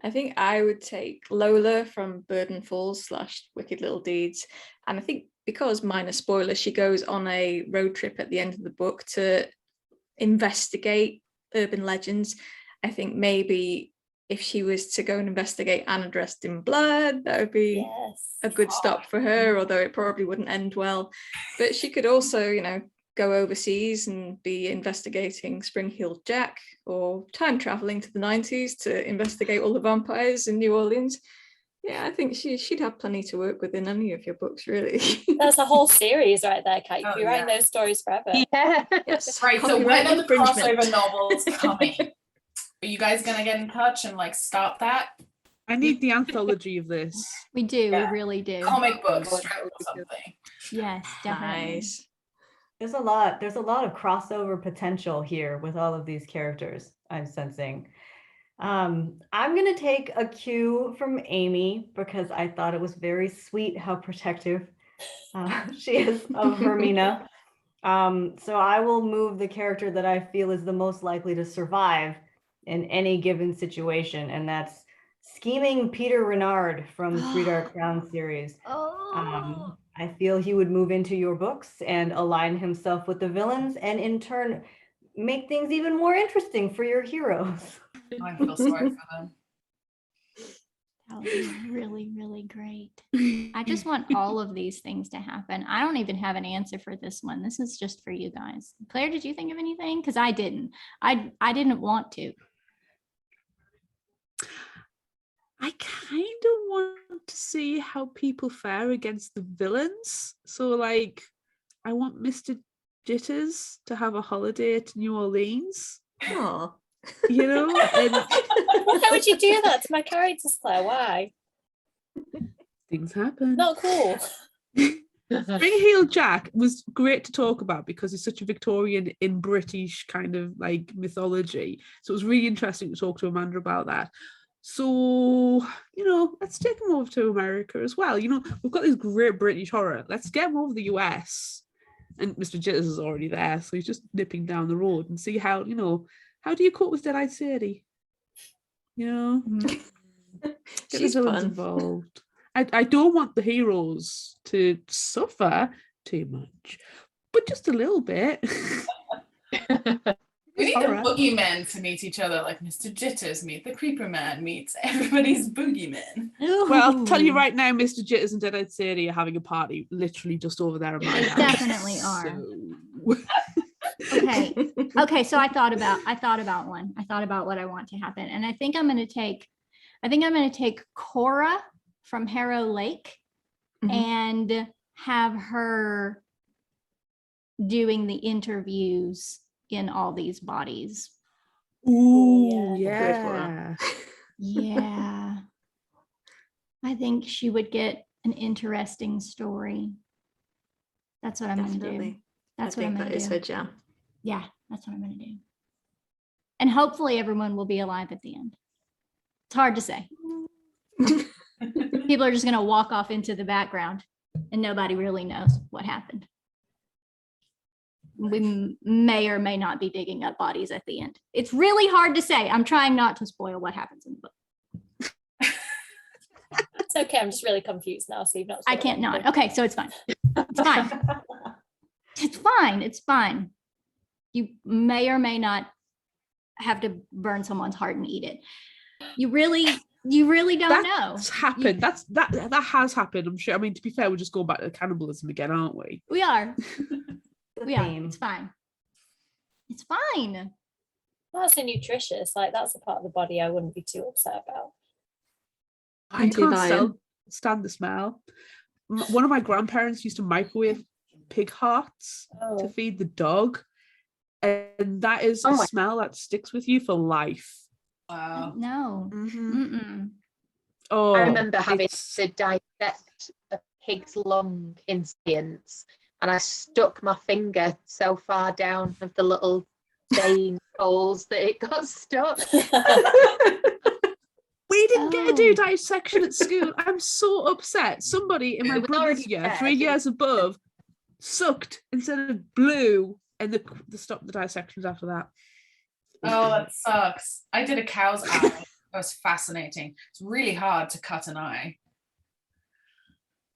I think I would take Lola from Burden Falls / Wicked Little Deeds. And I think because, minor spoiler, she goes on a road trip at the end of the book to investigate urban legends. I think maybe if she was to go and investigate Anna Dressed in Blood, that would be Yes. a good stop for her, although it probably wouldn't end well. But she could also, go overseas and be investigating Spring-Heeled Jack, or time traveling to the 90s to investigate all the vampires in New Orleans. Yeah, I think she'd have plenty to work with in any of your books, really. That's a whole series right there, Kate. You'd be Oh, writing yeah. those stories forever. Yeah. Yes. Right, so when Copyright are the infringement. crossover novels coming? Are you guys gonna get in touch and like start that? I need the anthology of this. We do. Yeah. We really do. Comic books Oh, strip that would or be good. something. Yes, definitely. Nice. There's a lot of crossover potential here with all of these characters I'm sensing. I'm going to take a cue from Amy because I thought it was very sweet how protective she is of Hermina. So I will move the character that I feel is the most likely to survive in any given situation, and that's scheming Peter Renard from the Three Dark Crowns series. Oh. I feel he would move into your books and align himself with the villains, and in turn make things even more interesting for your heroes. I feel sorry for them. That would be really, really great. I just want all of these things to happen. I don't even have an answer for this one. This is just for you guys. Claire, did you think of anything? Because I didn't. I didn't want to. I kind of want to see how people fare against the villains. So, like, I want Mr. Jitters to have a holiday to New Orleans. Oh. You know? And Why would you do that to my characters, Claire? Why? things happen. Not cool. Spring-Heel Jack was great to talk about because he's such a Victorian in British kind of like mythology. So it was really interesting to talk to Amanda about that. So, you know, let's take him over to America as well. You know, we've got this great British horror. Let's get him over the US. And Mr. Jitters is already there, so he's just nipping down the road and see how, you know, how do you cope with Dead-Eyed Sadie? You know? Get She's the villains fun. involved. I don't want the heroes to suffer too much, but just a little bit. We need Horror. the boogeymen to meet each other, like Mr. Jitters meet the Creeper Man meets everybody's boogeymen. Well, I'll tell you right now, Mr. Jitters and Dead-Eyed Sadie are having a party literally just over there in my They house. definitely are. So... Okay, so I thought about one. I thought about what I want to happen. And I think I'm going to take Cora from Harrow Lake Mhm. and have her doing the interviews in all these bodies. Ooh, yeah. yeah. Yeah. I think she would get an interesting story. That's what I'm going to do. Definitely. That's I what I'm think going that to is do. her jam. Yeah, that's what I'm going to do. And hopefully everyone will be alive at the end. It's hard to say. People are just going to walk off into the background and nobody really knows what happened. We may or may not be digging up bodies at the end. It's really hard to say. I'm trying not to spoil what happens in the book. It's okay. I'm just really confused now. So you've not. I can't not. Okay, so it's fine. It's fine. It's fine. It's fine. You may or may not have to burn someone's heart and eat it. You really don't know. That's happened. That has happened. I'm sure. I mean, to be fair, we're just going back to cannibalism again, aren't we? We are. The We are. theme. It's fine. It's fine. That's so nutritious. Like that's a part of the body I wouldn't be too upset about. I can't stand the smell. One of my grandparents used to microwave pig hearts to Oh, feed the dog, and that is Oh a my- smell that sticks with you for life. Wow. No. Mhm. Mm-mm. Oh, I remember having it's- to dissect a pig's lung in science, and I stuck my finger so far down of the little vein holes that it got stuck. We didn't get to do Oh. dissection at school. I'm so upset. Somebody in my It was brother's already year, there, 3 years above, sucked instead of blew, and they stopped the dissections after that. Oh, that sucks. I did a cow's eye. That was fascinating. It's really hard to cut an eye.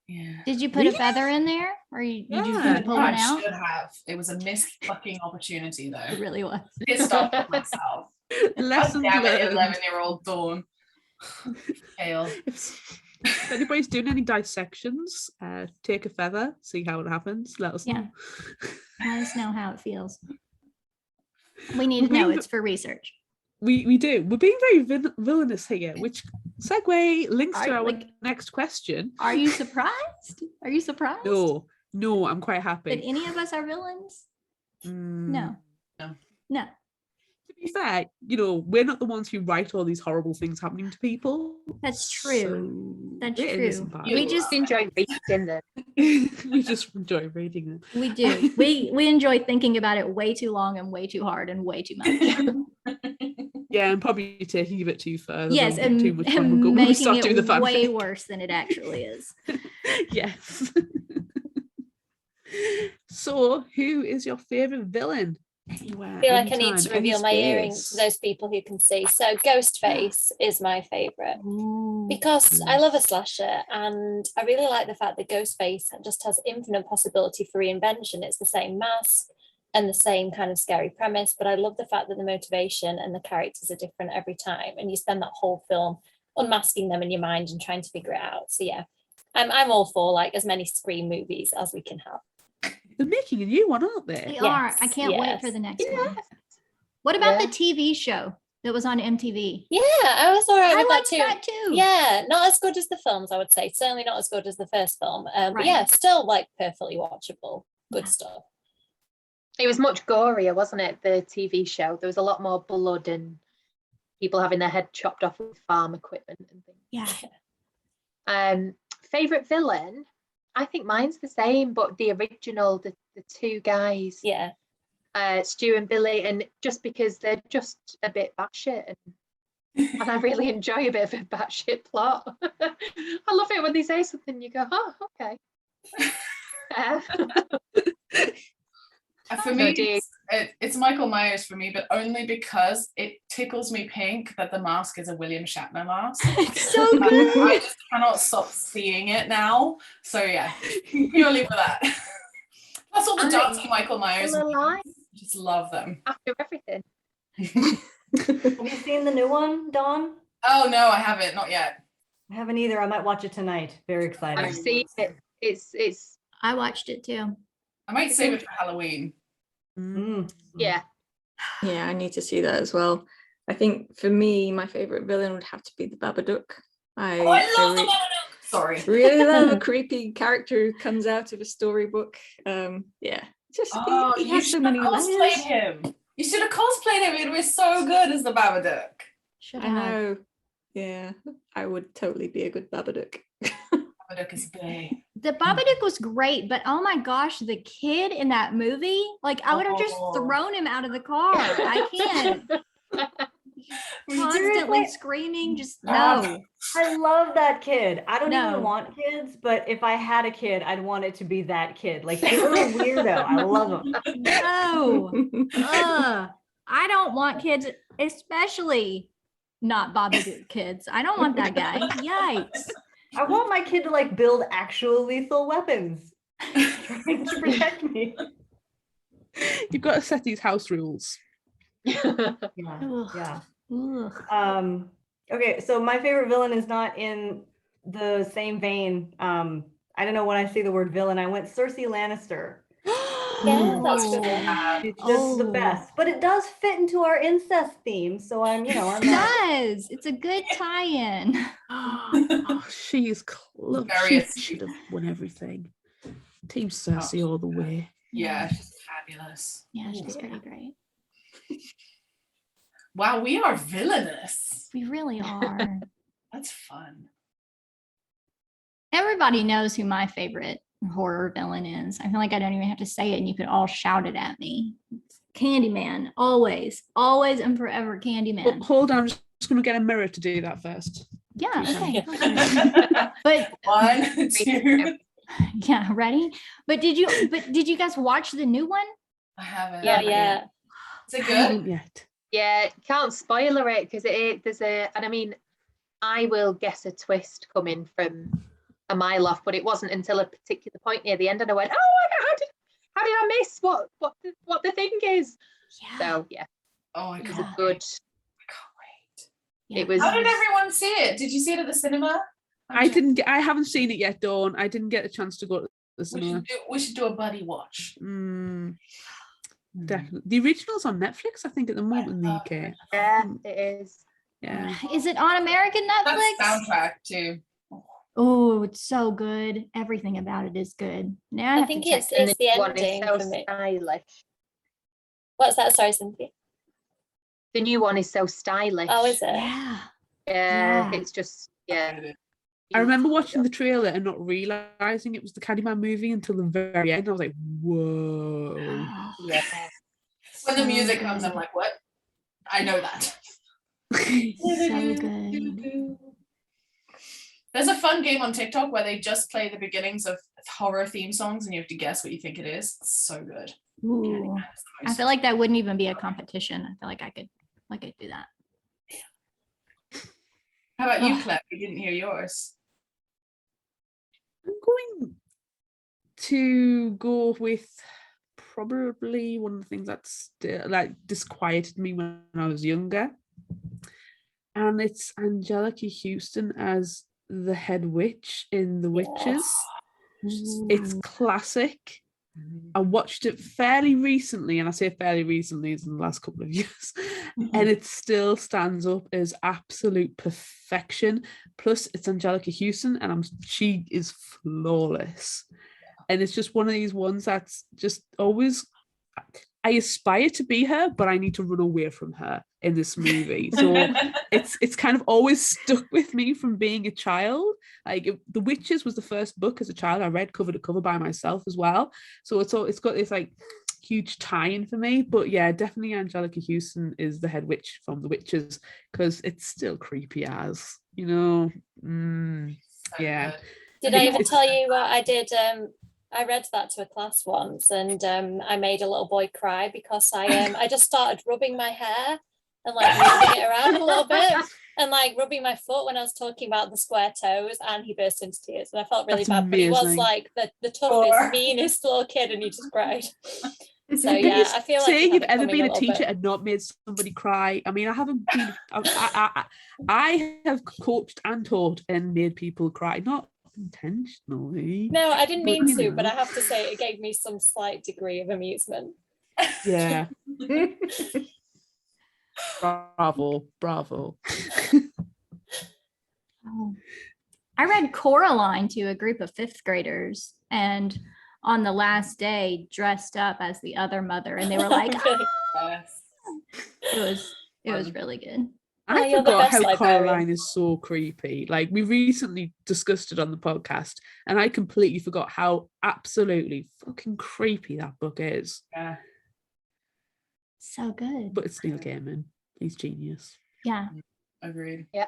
Yeah. Did you put a Really? feather in there, or did you Yeah. pull one I out? should have. It was a missed fucking opportunity, It though. really was. Pissed off at myself. Lessons Damn it, learned. 11-year-old Dawn. Fail. If anybody's doing any dissections, take a feather, see how it happens. Let us Yeah. know. Let us know how it feels. We need to We're know. being- It's for research. We do. We're being very villainous here, which segue links to Are- our like- next question. Are you surprised? Are you surprised? No, I'm quite That happy. any of us are villains? Mm, No. No. No. To be fair, you know, we're not the ones who write all these horrible things happening to people. That's true. So That's we're innocent true. parties. We just enjoy reading them. we just enjoy reading them. we do. We enjoy thinking about it way too long and way too hard and way too much. Yeah, and probably taking it a bit too far. Yes, Don't get too much fun and when we making start doing the it way fanfic. worse than it actually is. Yes. So, who is your favorite villain? Anywhere, I feel like I need anytime, to any reveal my earring to space. those people who can see. So Ghostface is my favourite because I love a slasher, and I really like the fact that Ghostface just has infinite possibility for reinvention. It's the same mask and the same kind of scary premise, but I love the fact that the motivation and the characters are different every time, and you spend that whole film unmasking them in your mind and trying to figure it out. So yeah, I'm all for like as many Scream movies as we can have. They're making a new one, aren't They they? are. Yes, I can't wait for yes. the next one. What about Yeah. the TV show that was on MTV? Yeah, I was all right I with liked that too. that too. Yeah, not as good as the films, I would say. Certainly not as good as the first film. But Right. yeah, still like perfectly watchable. Good stuff. It was much gorier, wasn't it? The TV show. There was a lot more blood and people having their head chopped off with farm equipment and things. Yeah. Favorite villain? I think mine's the same, but the original, the two guys, Yeah. Stu and Billy, and just because they're just a bit batshit, and I really enjoy a bit of a batshit plot. I love it when they say something, you go, oh, okay. For me, it's Michael Myers for me, but only because it tickles me pink that the mask is a William Shatner mask. It's so good. I just cannot stop seeing it now. So yeah, purely for that. Plus all the dancing Michael Myers. Still alive Just love them. after everything. Have you seen the new one, Dawn? Oh no, I haven't, not yet. I haven't either. I might watch it tonight. Very excited. I've seen it. It's I watched it too. I might save it for Halloween. yeah. Yeah, I need to see that as well. I think for me, my favorite villain would have to be the Babadook. I love the Babadook! Sorry. Really love a creepy character who comes out of a storybook. Yeah, just he you has so should many have cosplayed layers. him. You should have cosplayed him. It was so good as the Babadook. Should I have. know. Yeah, I would totally be a good Babadook. Babadook is gay. The Babadook was great, but oh my gosh, the kid in that movie, like I would have just thrown him out of the car. I can't. Constantly screaming, just no. I love that kid. I don't No. even want kids, but if I had a kid, I'd want it to be that kid. Like he's a little weirdo. I love him. No. I don't want kids, especially not Babadook kids. I don't want that guy. Yikes. I want my kid to like build actual lethal weapons, trying to protect me. You've got to set these house rules. Yeah. Ugh. Yeah. Ugh. Okay, so my favorite villain is not in the same vein. I don't know, when I see the word villain, I went Cersei Lannister. Yeah, that's a good one. It's just the best, but it does fit into our incest theme. So I'm It not. does. It's a good tie-in. Oh, she is close. Very She astute. should have won everything. Team Cersei all the way. Yeah, she's fabulous. Yeah, she's Ooh. pretty great. Wow, we are villainous. We really are. That's fun. Everybody knows who my favorite horror villain is. I feel like I don't even have to say it and you could all shout it at me. It's Candyman, always and forever Candyman. Hold on, I'm just going to get a mirror to do that first. Yeah, okay. Yeah. But 1, 2. yeah, ready? But did you guys watch the new one? I haven't. Yeah. Is it I good? haven't yet. Yeah, can't spoiler it because there's a, and I mean, I will guess a twist coming from a mile off, but it wasn't until a particular point near the end, and I went, "Oh my God, how did I miss what the thing is?" Yeah. So yeah, Oh my it was god. a good. I can't wait. Yeah. It was. How did everyone see it? Did you see it at the cinema? I haven't seen it yet, Dawn. I didn't get a chance to go to the cinema. We should do a buddy watch. Definitely. The original's on Netflix, I think, at the moment in the UK. Yeah, it is. Yeah. Is it on American Netflix? That's soundtrack too. Oh, it's so good. Everything about it is good. Now I think it's And the this one ending is so for me. stylish. What's that? Sorry, Cynthia. The new one is so stylish. Oh, is it? Yeah. Yeah, Yeah. it's just yeah. I remember watching the trailer and not realising it was the Candyman movie until the very end. I was like, whoa. Yeah. When the music comes, I'm like, what? I know that. So good. There's a fun game on TikTok where they just play the beginnings of horror theme songs and you have to guess what you think it is. It's so good. Ooh. I feel like that wouldn't even be a competition. I feel like I could do that. How about you, Oh. Clem? We didn't hear yours. I'm going to go with probably one of the things that's disquieted me when I was younger, and it's Angelica Houston as the head witch in The Witches. It's classic. I watched it fairly recently, and I say fairly recently as in the last couple of years, and it still stands up as absolute perfection. Plus, it's Angelica Houston, and she is flawless. And it's just one of these ones that's just always, I aspire to be her, but I need to run away from her in this movie. So it's kind of always stuck with me from being a child. Like The Witches was the first book as a child I read cover to cover by myself as well. So it's got this like huge tie-in for me. But yeah, definitely Angelica Houston is the head witch from The Witches because it's still creepy as, you know. Yeah. Good. Did I ever tell you what I did? I read that to a class once, and I made a little boy cry because I just started rubbing my hair and like moving it around a little bit, and like rubbing my foot when I was talking about the square toes, and he burst into tears, and I felt really That's bad. But he was amazing. like the toughest, meanest little kid, and he just cried. So yeah, I feel like say you've ever been a little teacher bit. and not made somebody cry. I mean, I haven't been. I have coached and taught and made people cry, not intentionally. No, I didn't mean you to, know. but I have to say it gave me some slight degree of amusement. Yeah. Bravo. Oh. I read Coraline to a group of fifth graders, and on the last day dressed up as the other mother, and they were like, Yes. it was really good. I you're the forgot best how librarian. Coraline is so creepy. Like, we recently discussed it on the podcast, and I completely forgot how absolutely fucking creepy that book is. Yeah. So good. But it's Neil Gaiman. He's genius. Yeah. Agreed. Yeah.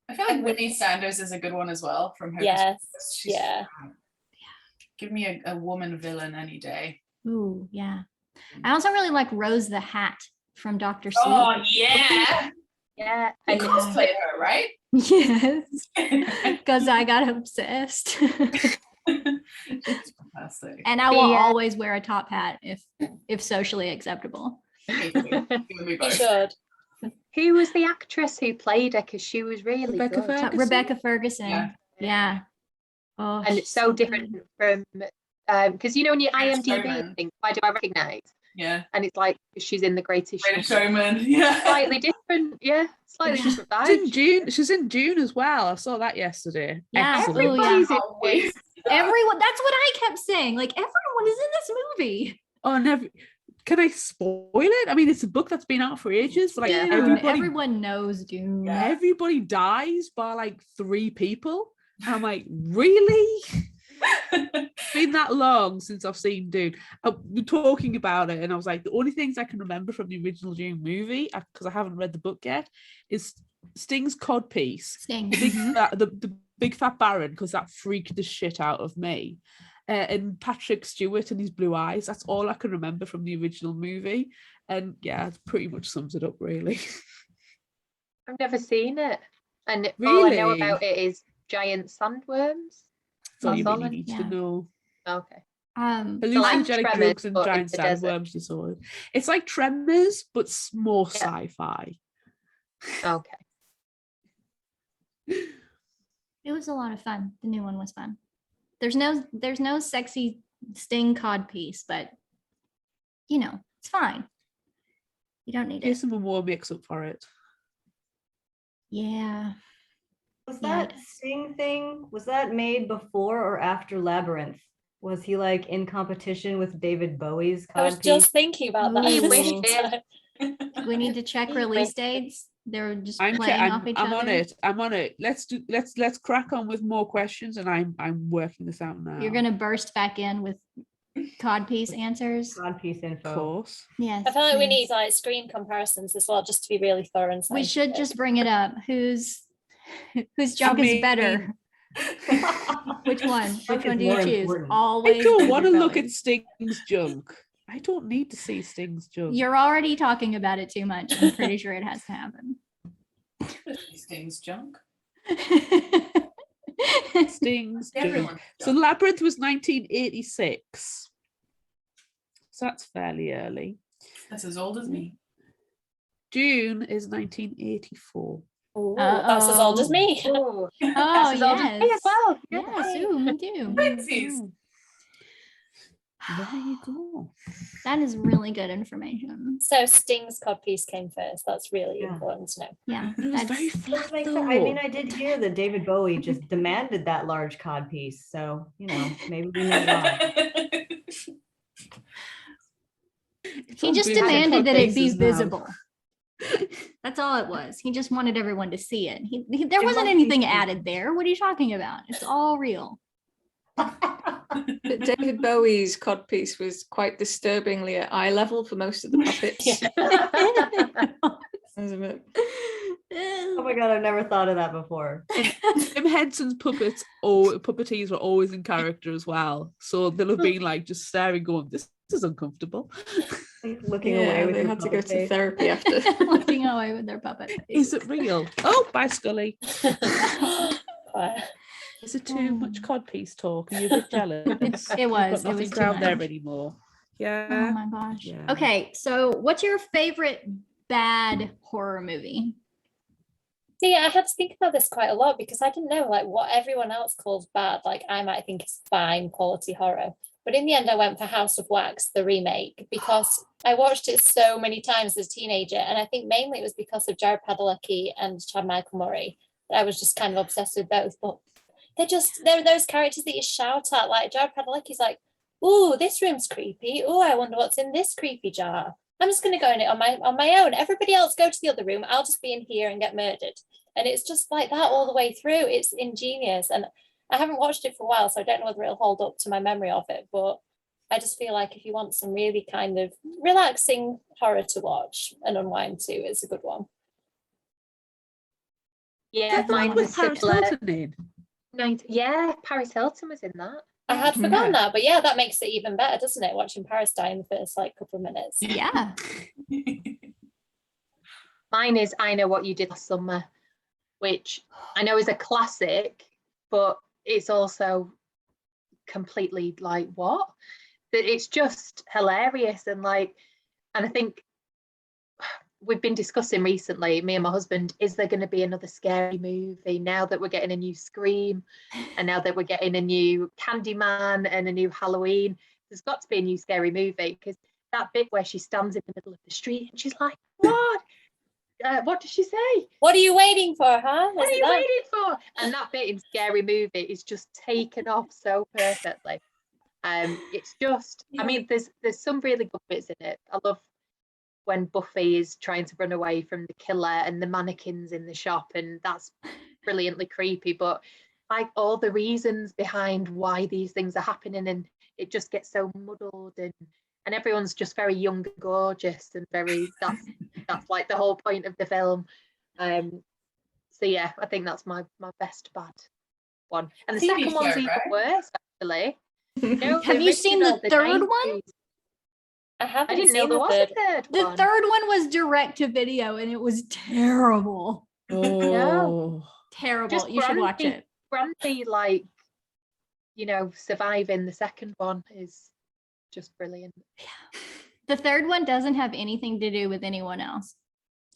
I feel like Whitney Sanders is a good one as well from her. Yes. She's, Yeah. Give me a woman villain any day. Ooh, yeah. I also really like Rose the Hat from Dr. Sleep. Oh yeah. Yeah. I cosplayed her, right? Yes. Because I got obsessed. It's fantastic. And I will always wear a top hat if socially acceptable. You should. Who was the actress who played her? Because she was really Rebecca good. Ferguson. Rebecca Ferguson. Yeah. Oh, And it's so different from because you know when you Greatest IMDb Showman. think, why do I recognize? Yeah. And it's like she's in The Greatest Greatest Showman. Showman. Yeah. Slightly different, yeah. Slightly different She's in vibe. June. She's in June as well. I saw that yesterday. Yeah. Excellent. Oh, yeah. Everybody's in Can't wait. Everyone, that's what I kept saying. Like, everyone is in this movie. Oh, never. Can I spoil it? I mean, it's a book that's been out for ages, but like Dune. Everyone knows Dune. Yeah. everybody dies by like 3 people. I'm like, really? It's been that long since I've seen Dune. We're talking about it, and I was like, the only things I can remember from the original Dune movie, because I haven't read the book yet, is Sting's codpiece, Sting. the big fat baron, because that freaked the shit out of me. And Patrick Stewart and his blue eyes. That's all I can remember from the original movie. And yeah, it pretty much sums it up, really. I've never seen it. And all I know Really? about it is giant sandworms. That's all you That's all really I- need yeah. to know. Okay. Hallucinogenic Tremors, drugs and but in giant the desert. sandworms disorder. It's like Tremors, but more Yeah. sci-fi. Okay. It was a lot of fun. The new one was fun. There's no sexy Sting cod piece, but you know, it's fine. You don't need it. Jason Momoa makes up for it. Yeah. Was Yeah, that Sting thing, was that made before or after Labyrinth? Was he like in competition with David Bowie's I was codpiece? just thinking about that. Ooh. at the same time. We need to check release dates. They're just I'm playing off each on other. it. I'm on it. Let's crack on with more questions, and I'm working this out now. You're gonna burst back in with Codpiece answers. Codpiece Of info. course. Yes. I feel like we please. need like screen comparisons as well, just to be really thorough and We should scientific. just bring it up. Whose junk is mean- better? Which one? Which is one do you more choose? important. Always. I don't David want to look Bowie. at Sting's junk. I don't need to see Sting's junk. You're already talking about it too much. I'm pretty sure it has to happen. Sting's junk. Sting's junk. Everyone's So junk. Labyrinth was 1986. So that's fairly early. That's as old as me. Dune is 1984. Ooh, that's as old as me. Oh, Oh, that's as old as me as well. Yes, ooh, me too. Twinsies. There you go. That is really good information. So Sting's codpiece came first. That's really Yeah. important to know. Yeah, But it was very that's flat Makes though. sense. I mean, I did hear that David Bowie just demanded that large cod piece. So, maybe we know why. It's he on just Boots and demanded that it be Codpieces now. visible. That's all it was. He just wanted everyone to see it. There It wasn't must anything be- added there. What are you talking about? It's all real. But David Bowie's codpiece was quite disturbingly at eye level for most of the puppets. It was a bit- Oh my God, I've never thought of that before. Jim Henson's puppeteers were always in character as well. So they'll have been like just staring, going, "This is uncomfortable." Looking yeah, away with they your had to go puppet to face. therapy after. Looking away with their puppet. Is it real? Oh, bye, Scully. Wow. Is it too much codpiece talk? Are you a bit jealous? It was. Got It was nothing too down there much. anymore. Oh Yeah. my gosh. Yeah. Okay, so what's your favorite bad horror movie? See, I had to think about this quite a lot because I didn't know like what everyone else calls bad. Like I might think is fine quality horror. But in the end, I went for House of Wax, the remake, because I watched it so many times as a teenager. And I think mainly it was because of Jared Padalecki and Chad Michael Murray that I was just kind of obsessed with both. But they're those characters that you shout at. Like Jared Padalecki's like, "Ooh, this room's creepy. Ooh, I wonder what's in this creepy jar. I'm just going to go in it on my own. Everybody else go to the other room. I'll just be in here and get murdered." And it's just like that all the way through. It's ingenious. And I haven't watched it for a while, so I don't know whether it'll hold up to my memory of it. But I just feel like if you want some really kind of relaxing horror to watch and unwind to, it's a good one. Yeah, That's mine like was with Paris similar. Hilton in. Yeah, Paris Hilton was in that. I had forgotten Yeah. that, but yeah, that makes it even better, doesn't it? Watching Paris die in the first like couple of minutes. Yeah. Mine is I Know What You Did Last Summer, which I know is a classic, but it's also completely like what? That it's just hilarious and I think we've been discussing recently, me and my husband, is there going to be another scary movie now that we're getting a new Scream and now that we're getting a new Candyman and a new Halloween? There's got to be a new scary movie because that bit where she stands in the middle of the street and she's like, what does she say? What are you waiting for, huh? What are Isn't you that- waiting for? And that bit in Scary Movie is just taken off so perfectly. It's just, I mean, there's some really good bits in it. I love when Buffy is trying to run away from the killer and the mannequins in the shop, and that's brilliantly creepy. But like all the reasons behind why these things are happening, and it just gets so muddled, and everyone's just very young and gorgeous and very that's like the whole point of the film. So yeah, I think that's my best bad one. And the TV second one's show, even right? worse, actually. No, Have you seen the original, third 90s. one? I haven't I didn't know seen there the was third. a third The one. third one was direct to video and it was terrible. Oh. Terrible. Just You should watch Brandy. it. Brandy, like, surviving the second one is just brilliant. The third one doesn't have anything to do with anyone else.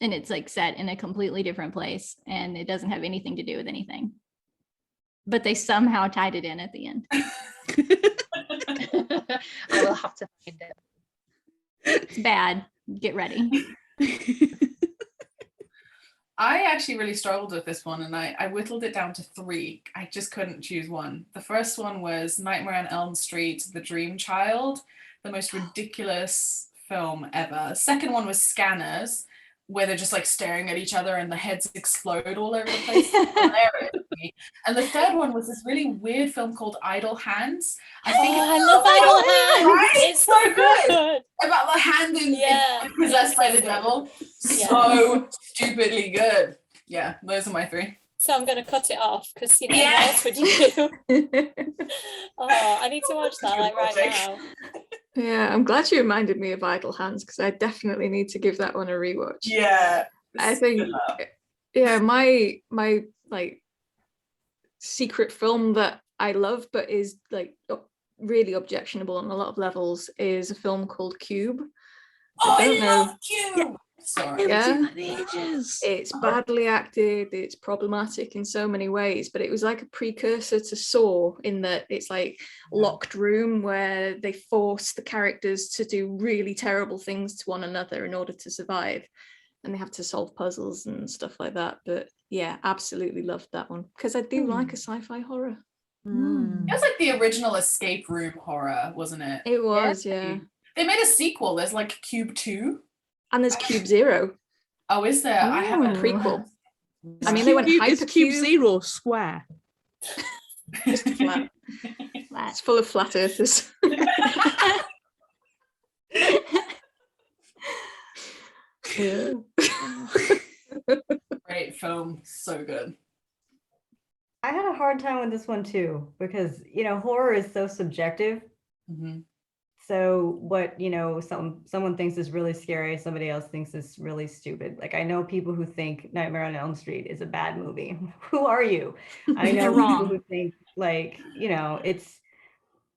And it's like set in a completely different place and it doesn't have anything to do with anything. But they somehow tied it in at the end. I will have to find it. It's bad. Get ready. I actually really struggled with this one and I whittled it down to 3. I just couldn't choose one. The first one was Nightmare on Elm Street, The Dream Child, the most ridiculous film ever. The second one was Scanners, where they're just like staring at each other and the heads explode all over the place. Hilarious to me. And the third one was this really weird film called Idle Hands. I think I love Idle Hands. Right? It's so good. About the hand in possessed by the devil. Yeah. So stupidly good. Yeah, those are my three. So I'm going to cut it off because what else would you do? I need to watch that like right now. Yeah, I'm glad you reminded me of Idle Hands because I definitely need to give that one a rewatch. Yeah. I think, my like secret film that I love but is like really objectionable on a lot of levels is a film called Cube. I love Cube. Yeah. Sorry. Yeah, Ages. it's badly acted, it's problematic in so many ways, but it was like a precursor to Saw in that it's like locked room where they force the characters to do really terrible things to one another in order to survive, and they have to solve puzzles and stuff like that. But yeah, absolutely loved that one because I do like a sci-fi horror. It was like the original escape room horror, wasn't it? It was, yeah. They made a sequel. There's like Cube 2. And there's Cube Zero. Oh, is there? I A haven't. prequel. Is I mean, they went Is Cube hypercube. Zero square? Just flat. Flat. It's full of flat earthers. Yeah. Great film. So good. I had a hard time with this one too, because, horror is so subjective. Mm-hmm. So what, someone thinks is really scary, somebody else thinks is really stupid. Like, I know people who think Nightmare on Elm Street is a bad movie. Who are you? I know You're people wrong. who think it's,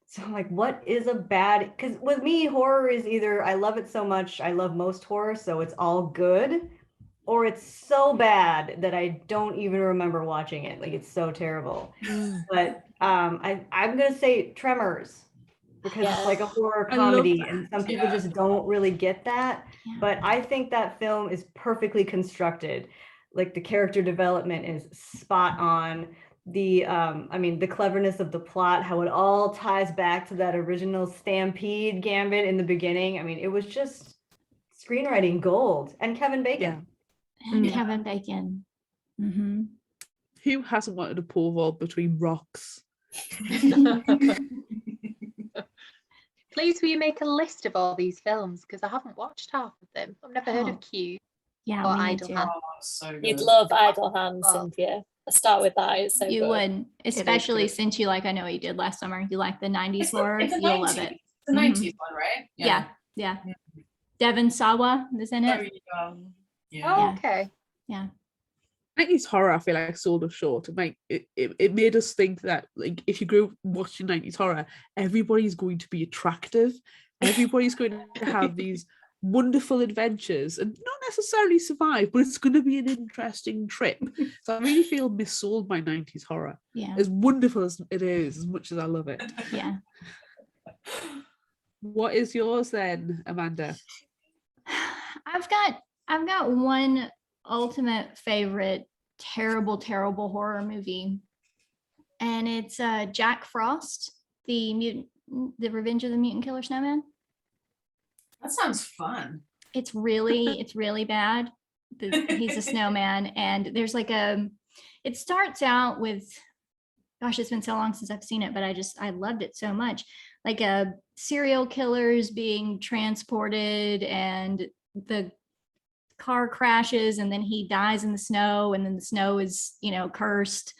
so I'm like, what is a bad, because with me, horror is either I love it so much, I love most horror, so it's all good, or it's so bad that I don't even remember watching it. Like, it's so terrible. But I'm going to say Tremors, because it's like a horror comedy and some people just don't really get that. Yeah. But I think that film is perfectly constructed. Like, the character development is spot on. The cleverness of the plot, how it all ties back to that original Stampede gambit in the beginning. I mean, it was just screenwriting gold. And Kevin Bacon. And Kevin Bacon. Mm-hmm. Who hasn't wanted a pole vault between rocks? Please will you make a list of all these films, because I haven't watched half of them. I've never heard of Q Yeah, or we need Idle to. Hands. Oh, so good. You'd love Idle Hands, Oh. Cynthia. I'll start with that. It's so You good. would, especially good. since you I know what you did last summer. You like the 90s It's horror. a You'll 90s. love it. It's the 90s one, right? Yeah. Devon Sawa is in it. Very young. Yeah. Oh, Yeah. okay. 90s horror, I feel like, sold us short. It made us think that, like, if you grew up watching 90s horror, everybody's going to be attractive. Everybody's going to have these wonderful adventures and not necessarily survive, but it's going to be an interesting trip. So I really feel missold by 90s horror. Yeah. As wonderful as it is, as much as I love it. Yeah. What is yours then, Amanda? I've got one ultimate favorite terrible horror movie, and it's Jack Frost, the Revenge of the Mutant Killer Snowman. That sounds fun. It's really bad. He's a snowman, and there's like it starts out with, gosh, it's been so long since I've seen it, but I loved it so much. Like serial killers being transported, and the car crashes, and then he dies in the snow, and then the snow is, cursed.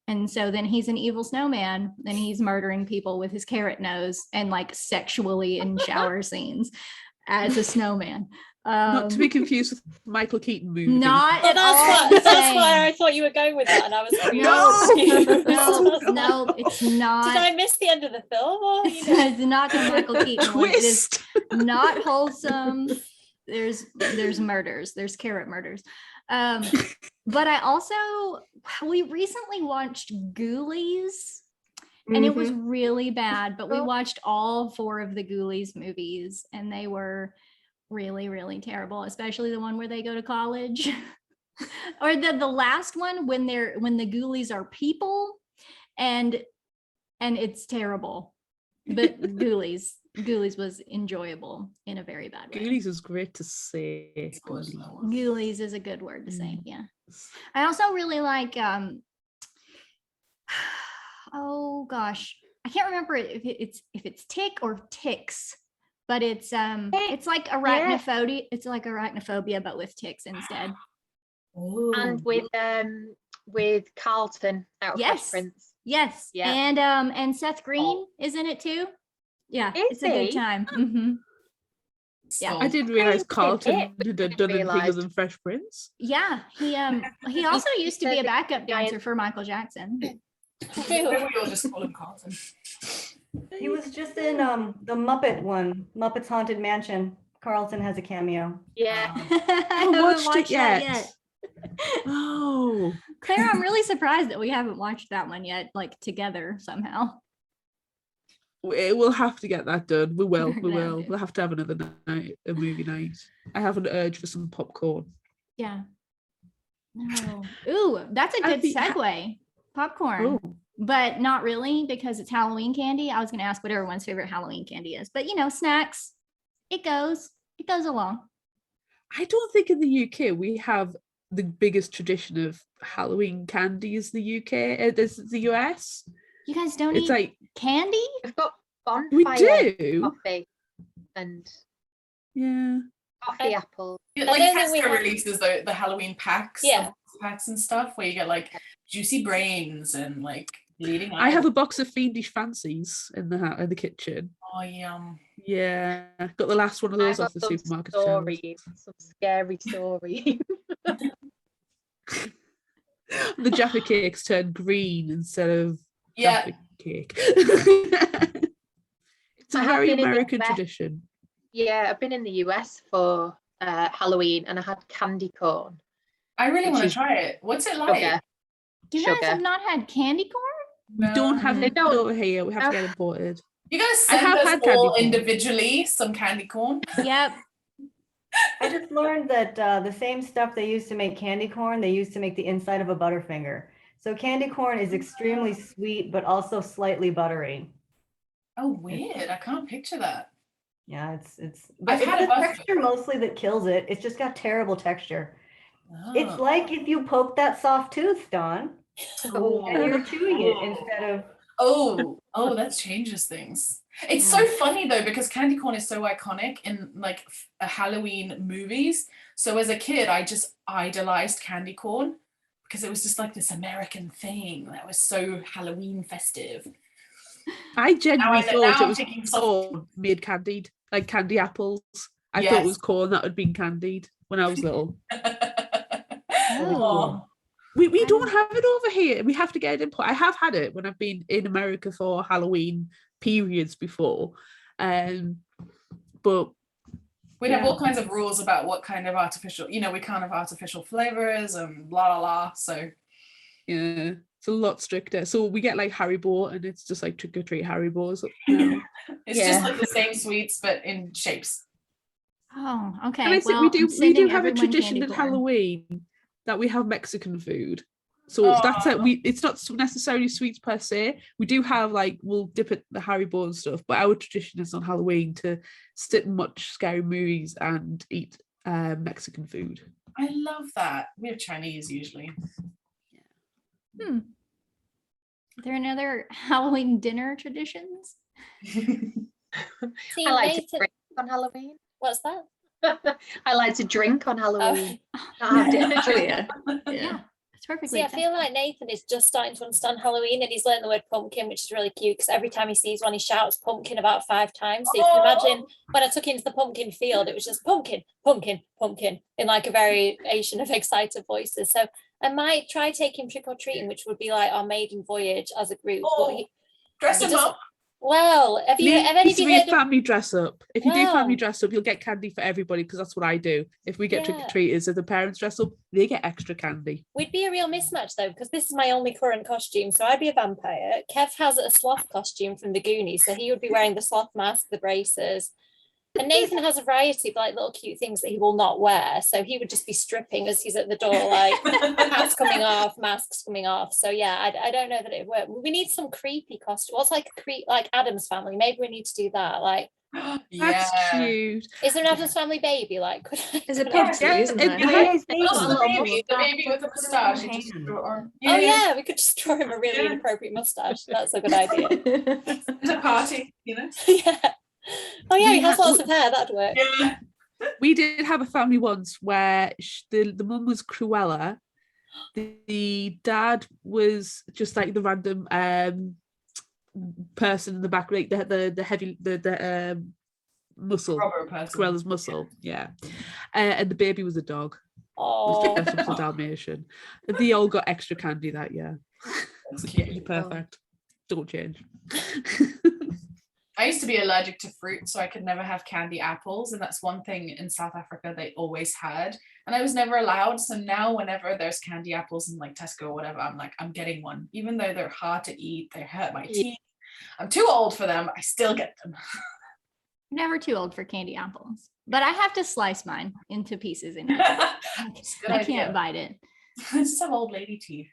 And so then he's an evil snowman, and he's murdering people with his carrot nose and like sexually in shower scenes as a snowman. Not to be confused with Michael Keaton movie. Not Yeah, at all the that's same. why I thought you were going with that, and I was like, No, it's not. Did I miss the end of the film? Or, It's not the Michael Keaton one. It is Twist. not wholesome. There's murders. There's carrot murders. But we recently watched Ghoulies, and it was really bad, but we watched all 4 of the Ghoulies movies, and they were really, really terrible, especially the one where they go to college. Or the last one when the Ghoulies are people, and it's terrible. But Ghoulies, Ghoulies was enjoyable in a very bad way. Ghoulies is great to say. Ghoulies is a good word to say. Yeah. I also really like oh gosh, I can't remember if it's tick or ticks, but it's like arachnophobia. It's like arachnophobia, but with ticks instead. Ooh. And with Carlton out of Fresh Prince. Yes. Yeah. And Seth Green is in it too. Yeah, Is it's a good he? time. Yeah. I didn't realize Carlton had done it bigger realise. than Fresh Prince. Yeah, he also used to be a backup dancer for Michael Jackson. We all just call him Carlton. He was just in the Muppet one, Muppet's Haunted Mansion. Carlton has a cameo. Yeah. I haven't watched watched it that yet. Oh, Claire, I'm really surprised that we haven't watched that one yet, like together somehow. we'll have to get that done. We will. We're gonna have to. We'll have to have another night, a movie night. I have an urge for some popcorn. Yeah. No. Ooh, that's a good segue. Popcorn. Oh, But not really, because it's Halloween candy. I was going to ask what everyone's favorite Halloween candy is, but snacks. It goes along. I don't think in the UK we have the biggest tradition of Halloween candy as the UK. This is the US. You guys don't It's eat like candy? We've got we bonfire do. coffee and Yeah. coffee apple. Like don't think we Tesco have- releases the Halloween packs, Yeah. packs and stuff where you get like juicy brains and like bleeding. I have eyes. a box of fiendish fancies in the kitchen. Oh yum. Yeah, got the last one of those I've off got the some supermarket stories, shelves. some scary stories. The Jaffa cakes turn green instead of Yeah. Jaffa cake. It's a I have very been in the American US. tradition. Yeah, I've been in the US for Halloween and I had candy corn. I really Which want to is try it. What's it like? Sugar. You guys Sugar. have not had candy corn? We don't have No. it don't- over here. We have to get imported. You guys I send have us had candy all corn. individually some candy corn. Yep. I just learned that the same stuff they used to make candy corn, they used to make the inside of a Butterfinger. So candy corn is extremely sweet, but also slightly buttery. Oh, weird. I can't picture that. Yeah, it's I've it's had a the Butterfinger. texture mostly that kills it. It's just got terrible texture. It's Oh. like if you poke that soft tooth, Dawn, and you're chewing it instead of. Oh, that changes things. It's so funny though because candy corn is so iconic in like Halloween movies. So as a kid, I just idolized candy corn because it was just like this American thing that was so Halloween festive. I genuinely now thought I'm it was thinking soft- corn made candied, like candy apples. I thought Yes. it was corn that had been candied when I was little. Oh. We don't have it over here. We have to get it import. I have had it when I've been in America for Halloween periods before. But We'd have all kinds of rules about what kind of artificial, we can't have artificial flavors and blah, blah, blah. So yeah, it's a lot stricter. So we get like Haribo and it's just like trick or treat Haribos now. it's just like the same sweets, but in shapes. Oh, okay. And I think Well, we I'm do sending have a everyone tradition candy at corn. Halloween that we have Mexican food. So that's it. It's not necessarily sweets per se. We do have we'll dip it the Haribo and stuff, but our tradition is on Halloween to sit and watch scary movies and eat Mexican food. I love that. We have Chinese usually. Are there any other Halloween dinner traditions? See, I like to Nathan- drink on Halloween. What's that? I like to drink on Halloween. Oh. Not have dinner. Oh, yeah. Yeah, it's perfectly. See, I feel like Nathan is just starting to understand Halloween and he's learned the word pumpkin, which is really cute because every time he sees one, he shouts pumpkin about 5 times. So you can imagine when I took him to the pumpkin field, it was just pumpkin, pumpkin, pumpkin in like a variation of excited voices. So I might try taking trick or treating, which would be like our maiden voyage as a group. But Dress he them doesn't- up. well, have any of Needs to you be a heard of family dress up. If you do family Wow. dress up, you'll get candy for everybody because that's what I do. If we get Yeah. trick or treaters, if the parents dress up, they get extra candy. We'd be a real mismatch though, because this is my only current costume. So I'd be a vampire. Kev has a sloth costume from the Goonies, so he would be wearing the sloth mask, the braces. And Nathan has a variety of like little cute things that he will not wear. So he would just be stripping as he's at the door, like hats coming off, masks coming off. So yeah, I don't know that it would work. We need some creepy costume. What's like a like Addams Family? Maybe we need to do that. Like, That's cute. is there an Addams Family baby? Like, There's a could pig I- tree, isn't there? The baby with a moustache. You just draw. Oh yeah, we could just draw him a really inappropriate mustache. That's a good idea. It's a party, you know. Yeah. Oh yeah, We he has ha- lots of hair. That'd work. Yeah. We did have a family once where the mum was Cruella, the dad was just like the random person in the back, like the heavy the muscle, Robber person. Cruella's muscle, yeah, and the baby was a dog. It Oh, was a Dalmatian. They all got extra candy that year. That's cute. You're perfect. Don't change. I used to be allergic to fruit, so I could never have candy apples, and that's one thing in South Africa they always had, and I was never allowed. So now whenever there's candy apples in like Tesco or whatever, I'm like, I'm getting one, even though they're hard to eat, they hurt my teeth. I'm too old for them. I still get them. Never too old for candy apples, but I have to slice mine into pieces and eat it. Good I idea. can't bite it. I just have old lady teeth.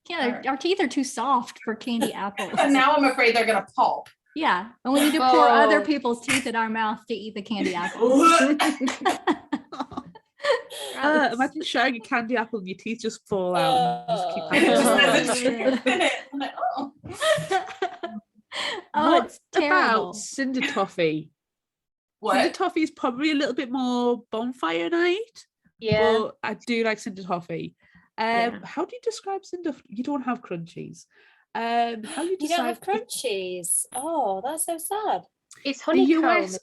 Yeah, our teeth are too soft for candy apples. And now I'm afraid they're gonna pop. Yeah, and we need to pour other Oh. people's teeth in our mouth to eat the candy apples. Imagine sharing a candy apple and your teeth just fall out. And just keep Oh. having There's it. a truth in it. I'm like, oh. Oh, What it's terrible. about Cinder Toffee? Cinder What? Toffee is probably a little bit more bonfire night, Yeah. but I do like Cinder Toffee. Yeah. How do you describe Cinder? You don't have crunchies. How do you you don't have describe? crunchies. Oh, that's so sad. It's honeycomb. US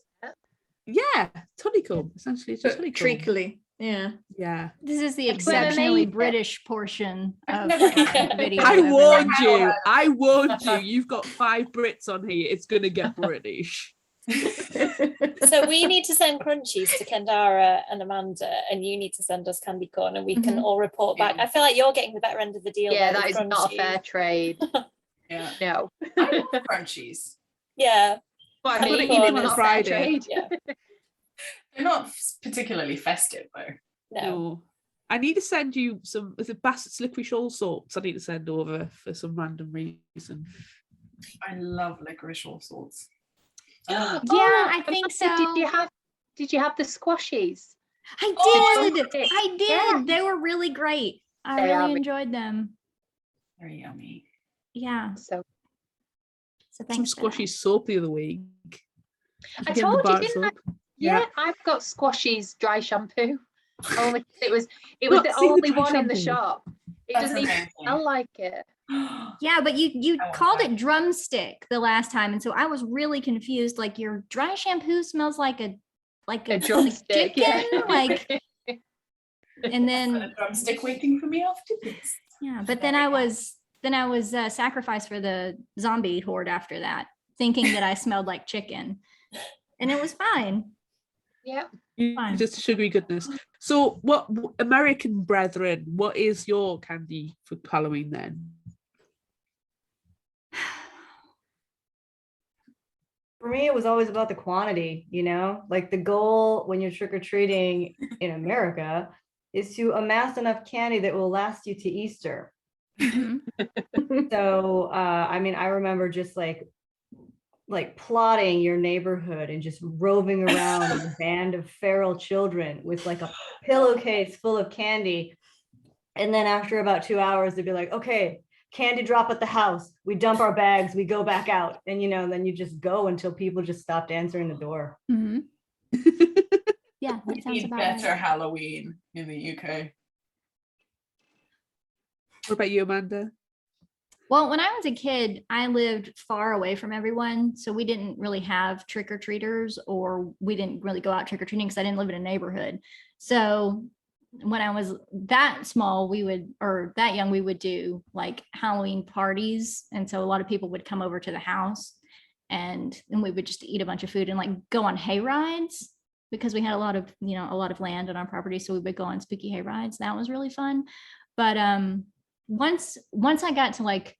Yeah, it's honeycomb. Essentially, it's just But honeycomb. treacly. Yeah. Yeah. This is the It's when I exceptionally made it. British portion I've of never the had it. video. I ever. warned How you. I- I warned you. You've got 5 Brits on here. It's gonna get British. So we need to send crunchies to Kendare and Amanda, and you need to send us candy corn, and we can Mhm. all report back. I feel like you're getting the better end of the deal. Yeah, there that with is not a fair crunchies. trade. Yeah. No. I love crunchies. Yeah, But I'm gonna Candy eat corn them on is a not Friday. trade. yeah. They're not particularly festive though. No. No. I need to send you some. Is it Bassett's licorice all sorts? I need to send over for some random reason. I love licorice all sorts. Yeah, Oh, I think so. Amanda, did you have the squashies? I Oh, did. okay. I did. Yeah. They were really great. I They are really really- enjoyed them. Very yummy. Yeah. So So Some thanks. for that. squashy soap the other week. I Getting the told you, bar didn't I? soap. Yeah, I've got squashies dry shampoo. Only it was Not the seen the only dry one in the shampoo. shop. It That's doesn't even amazing. smell like it. Yeah, but you I want called that. it drumstick the last time, and so I was really confused. Like your dry shampoo smells like a A drumstick. chicken, Yeah. like, and A then drumstick waiting for me after this. yeah. But then I was sacrificed for the zombie horde after that, thinking that I smelled like chicken, and it was fine. Yeah. Fine. Just sugary goodness. So, what American brethren? What is your candy for Halloween then? For me, it was always about the quantity, like the goal when you're trick-or-treating in America is to amass enough candy that will last you to Easter. Mhm. So, I mean, I remember just like plotting your neighborhood and just roving around with a band of feral children with like a pillowcase full of candy. And then after about 2 hours, they'd be like, okay, candy drop at the house. We dump our bags, we go back out. And, then you just go until people just stopped answering the door. Mhm. Yeah, We that sounds need about better right. Halloween in the UK. What about you, Amanda? Well, when I was a kid, I lived far away from everyone. So we didn't really have trick-or-treaters, or we didn't really go out trick-or-treating because I didn't live in a neighborhood. So when I was that small, that young, we would do like Halloween parties. And so a lot of people would come over to the house, and we would just eat a bunch of food and like go on hay rides, because we had a lot of land on our property. So we would go on spooky hay rides. That was really fun. But once I got to like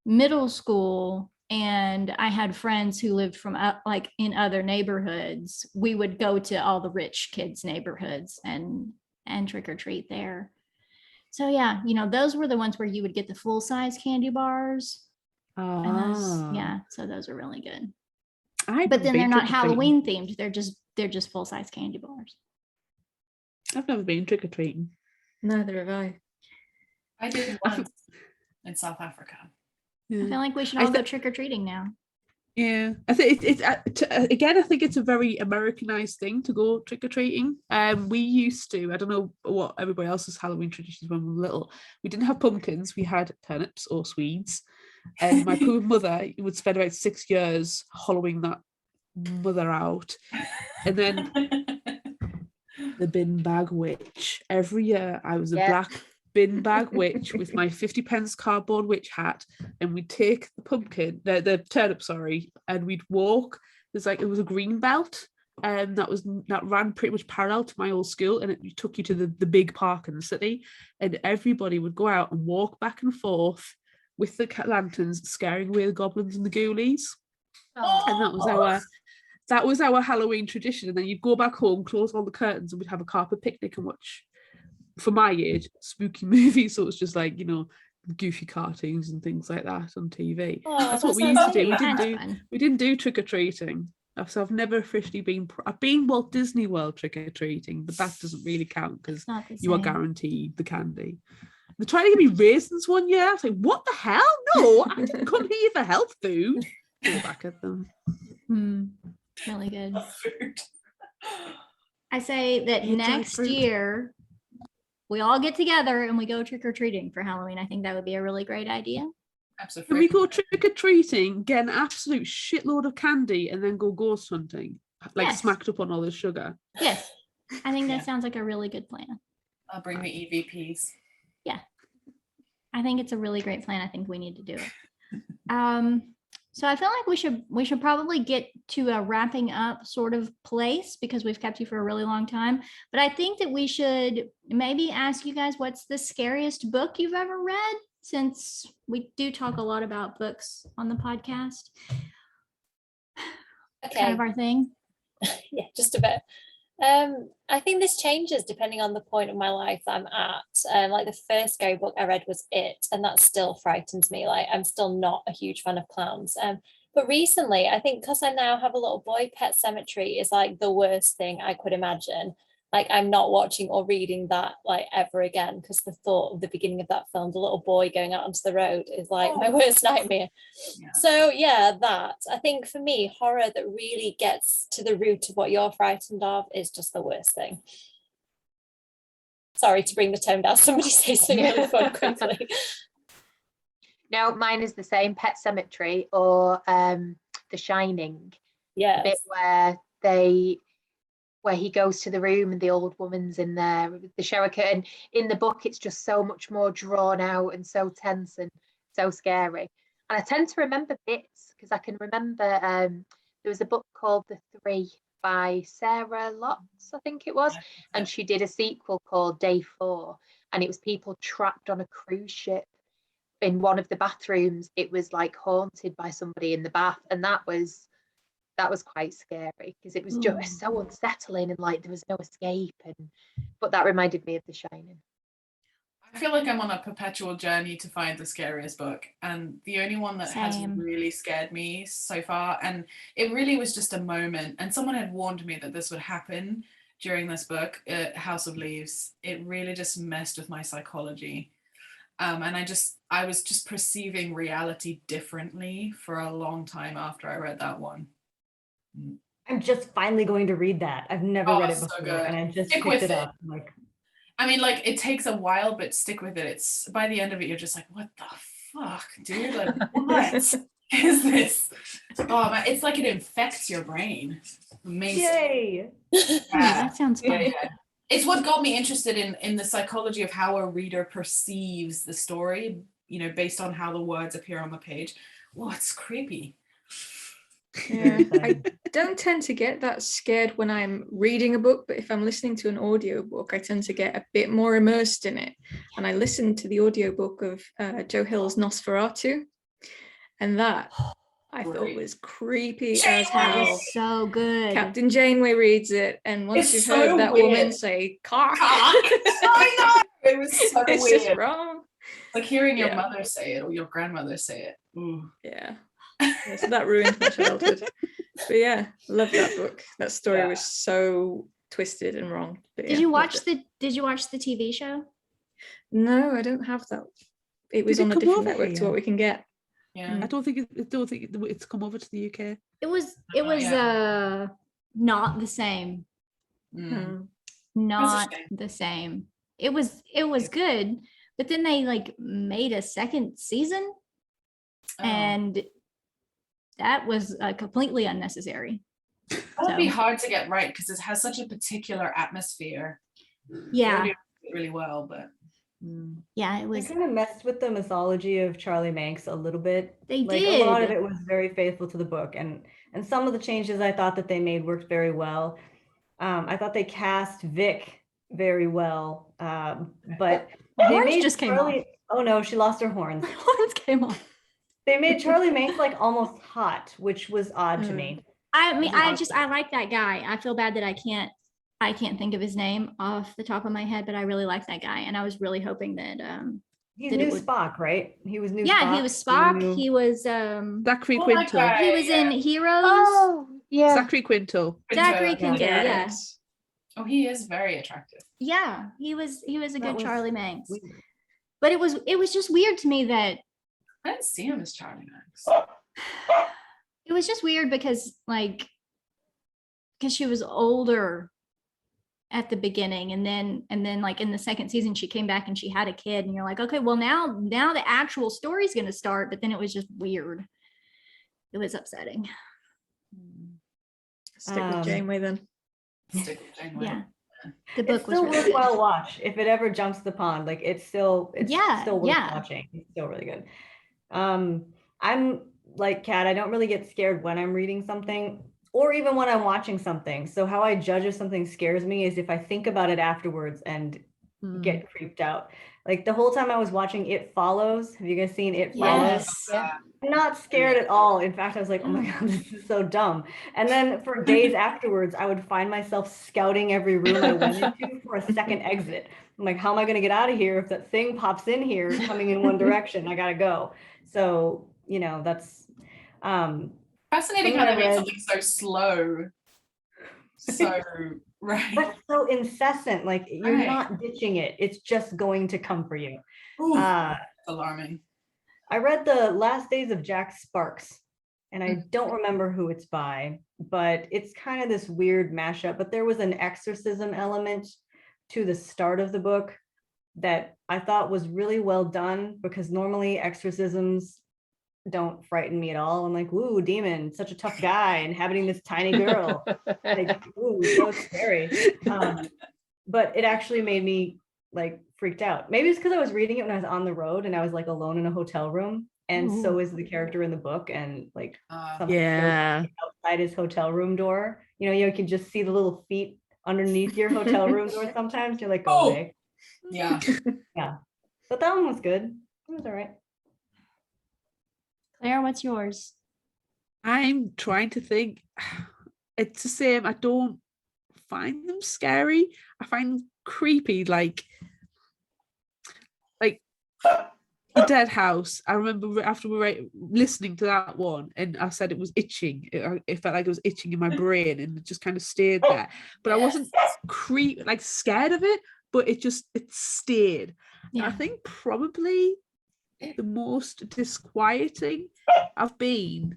middle school, and I had friends who lived from like in other neighborhoods, we would go to all the rich kids' neighborhoods and trick or treat there. So yeah, those were the ones where you would get the full size candy bars. And those, yeah, so those are really good. But then they're not Halloween themed. They're just full size candy bars. I've never been trick or treating. Neither have I. I did once in South Africa. Yeah. I feel like we should all go trick or treating now. Yeah, I think it's again. I think it's a very Americanized thing to go trick or treating. We used to. I don't know what everybody else's Halloween traditions when we were little. We didn't have pumpkins. We had turnips or Swedes. And my poor mother would spend about 6 years hollowing that mother out, and then the bin bag witch. Every year, I was a black bin bag witch with my 50p cardboard witch hat, and we'd take the pumpkin, the turnip, and we'd walk. It was a green belt, and that ran pretty much parallel to my old school, and it took you to the big park in the city, and everybody would go out and walk back and forth with the lanterns, scaring away the goblins and the ghoulies. And that was our Halloween tradition. And then you'd go back home, close all the curtains, and we'd have a carpet picnic and watch, for my age, spooky movies. So it's just like, goofy cartoons and things like that on TV. That's what we used to do. We didn't do trick-or-treating. So I've never officially been. I've been Walt Disney World trick-or-treating, but that doesn't really count because you are guaranteed the candy. They tried to give me raisins one year. I was like, what the hell? No, I didn't come here for health food. Go back at them. Really good. I say that next year we all get together and we go trick-or-treating for Halloween. I think that would be a really great idea. Absolutely. Can we go trick-or-treating, get an absolute shitload of candy, and then go ghost hunting? Smacked up on all the sugar. Yes. I think that sounds like a really good plan. I'll bring the EVPs. Yeah. I think it's a really great plan. I think we need to do it. So I feel like we should probably get to a wrapping up sort of place because we've kept you for a really long time. But I think that we should maybe ask you guys what's the scariest book you've ever read, since we do talk a lot about books on the podcast. Okay. Kind of our thing. Yeah, just a bit. I think this changes depending on the point of my life that I'm at. Like the first scary book I read was It, and that still frightens me. Like I'm still not a huge fan of clowns. But recently, I think because I now have a little boy, Pet Sematary is like the worst thing I could imagine. Like I'm not watching or reading that like ever again, because the thought of the beginning of that film, the little boy going out onto the road, is like my worst nightmare. Yeah. So yeah, that I think for me, horror that really gets to the root of what you're frightened of is just the worst thing. Sorry to bring the tone down. Somebody say something really fun quickly. No, mine is the same. Pet Sematary or The Shining. Yeah, the bit where he goes to the room and the old woman's in there with the shower curtain. In the book, it's just so much more drawn out and so tense and so scary. And I tend to remember bits because I can remember there was a book called The Three by Sarah Lotz, I think it was. And she did a sequel called Day 4. And it was people trapped on a cruise ship. In one of the bathrooms, it was like haunted by somebody in the bath. And that was quite scary because it was just so unsettling and like there was no escape, but that reminded me of The Shining. I feel like I'm on a perpetual journey to find the scariest book, and the only one that has really scared me so far, and it really was just a moment, and someone had warned me that this would happen during this book, House of Leaves. It really just messed with my psychology, and I was just perceiving reality differently for a long time after I read that one. I'm just finally going to read that. I've never read it before, and I just picked it up. Like, it takes a while, but stick with it. It's by the end of it, you're just like, what the fuck, dude? Like, what is this? Oh man, it's like it infects your brain. Amazing. Yay! That sounds fun. Yeah. It's what got me interested in the psychology of how a reader perceives the story, based on how the words appear on the page. Well, it's creepy. Yeah, I don't tend to get that scared when I'm reading a book, but if I'm listening to an audiobook, I tend to get a bit more immersed in it. And I listened to the audiobook of Joe Hill's Nosferatu, and that I thought Great. was creepy as Janeway! That hell. was so good. Captain Janeway reads it, and once It's you've so heard that woman weird. say cock, I know. It was so it's weird. just wrong. Like hearing your Yeah. mother say it or your grandmother say it. Ooh. Yeah. Yeah, so that ruined my childhood. But yeah, love that book. That story was so twisted and wrong. But Did yeah, you loved watch it. the TV show? No, I don't have that. It was Did it on a come different over network to here? what we can get. Yeah. I don't think it's come over to the UK. It was yeah. not the same. Mm. Not shame. the same. It was good, but then they like made a second season, Oh. and that was completely unnecessary. That would be So. hard to get right because it has such a particular atmosphere. Yeah, They do it really well, but yeah, it They was. kind of messed with the mythology of Charlie Manx a little bit. They Like a lot of did. it was very faithful to the book, and some of the changes I thought that they made worked very well. I thought they cast Vic very well, but My they horns made just came Charlie. off. Oh no, she lost her horns. My horns came off. They made Charlie Manx like almost hot, which was odd to me. I mean, Wasn't I awesome. like that guy. I feel bad that I can't think of his name off the top of my head, but I really like that guy, and I was really hoping that He's that it new would- Spock, right? He was new. yeah, he was Spock. new- He was Zachary Oh, Quinto. that guy. he was in Yeah. Heroes. Oh, yeah. Zachary Quinto. Zachary Quinto, yeah. Yes. Oh, he is very attractive. Yeah, he was a That good was Charlie Manx. weird. But it was just weird to me that I didn't see him as Charlie Manx. it was just weird because she was older at the beginning, and then like in the second season she came back and she had a kid, and you're like, okay, well now the actual story's going to start, but then it was just weird. It was upsetting. Stick with Janeway then. Stick with Janeway. Yeah, the book It's was still really good. worthwhile watch if it ever jumps the pond. Like it's still worth yeah. watching. It's still really good. I'm like Kat, I don't really get scared when I'm reading something or even when I'm watching something. So how I judge if something scares me is if I think about it afterwards and get creeped out. Like the whole time I was watching It Follows. Have you guys seen It Follows? Yes. I'm not scared at all. In fact, I was like, oh my God, this is so dumb. And then for days afterwards, I would find myself scouting every room I went into for a second exit. I'm like, how am I going to get out of here if that thing pops in here coming in one direction? I got to go. So, that's Fascinating how Something I they made read- something so slow. So right. but so incessant. Like you're Right. not ditching it. It's just going to come for you. Ooh, Uh, alarming. I read The Last Days of Jack Sparks, and I don't remember who it's by, but it's kind of this weird mashup. But there was an exorcism element to the start of the book that I thought was really well done, because normally exorcisms don't frighten me at all. I'm like, ooh, demon, such a tough guy inhabiting this tiny girl. Like, ooh, so scary. But it actually made me like freaked out. Maybe it's because I was reading it when I was on the road and I was like alone in a hotel room. And so is the character in the book. And like something Yeah. outside his hotel room door, you can just see the little feet underneath your hotel room door sometimes. You're like, go Oh. away. Yeah. Yeah. But that one was good. It was all right. Claire, what's yours? I'm trying to think. It's the same. I don't find them scary. I find them creepy. Like The Dead House. I remember after we were listening to that one, and I said it was itching. It felt like it was itching in my brain, and it just kind of stayed there. But I wasn't scared of it, but it stayed. And I think probably the most disquieting I've been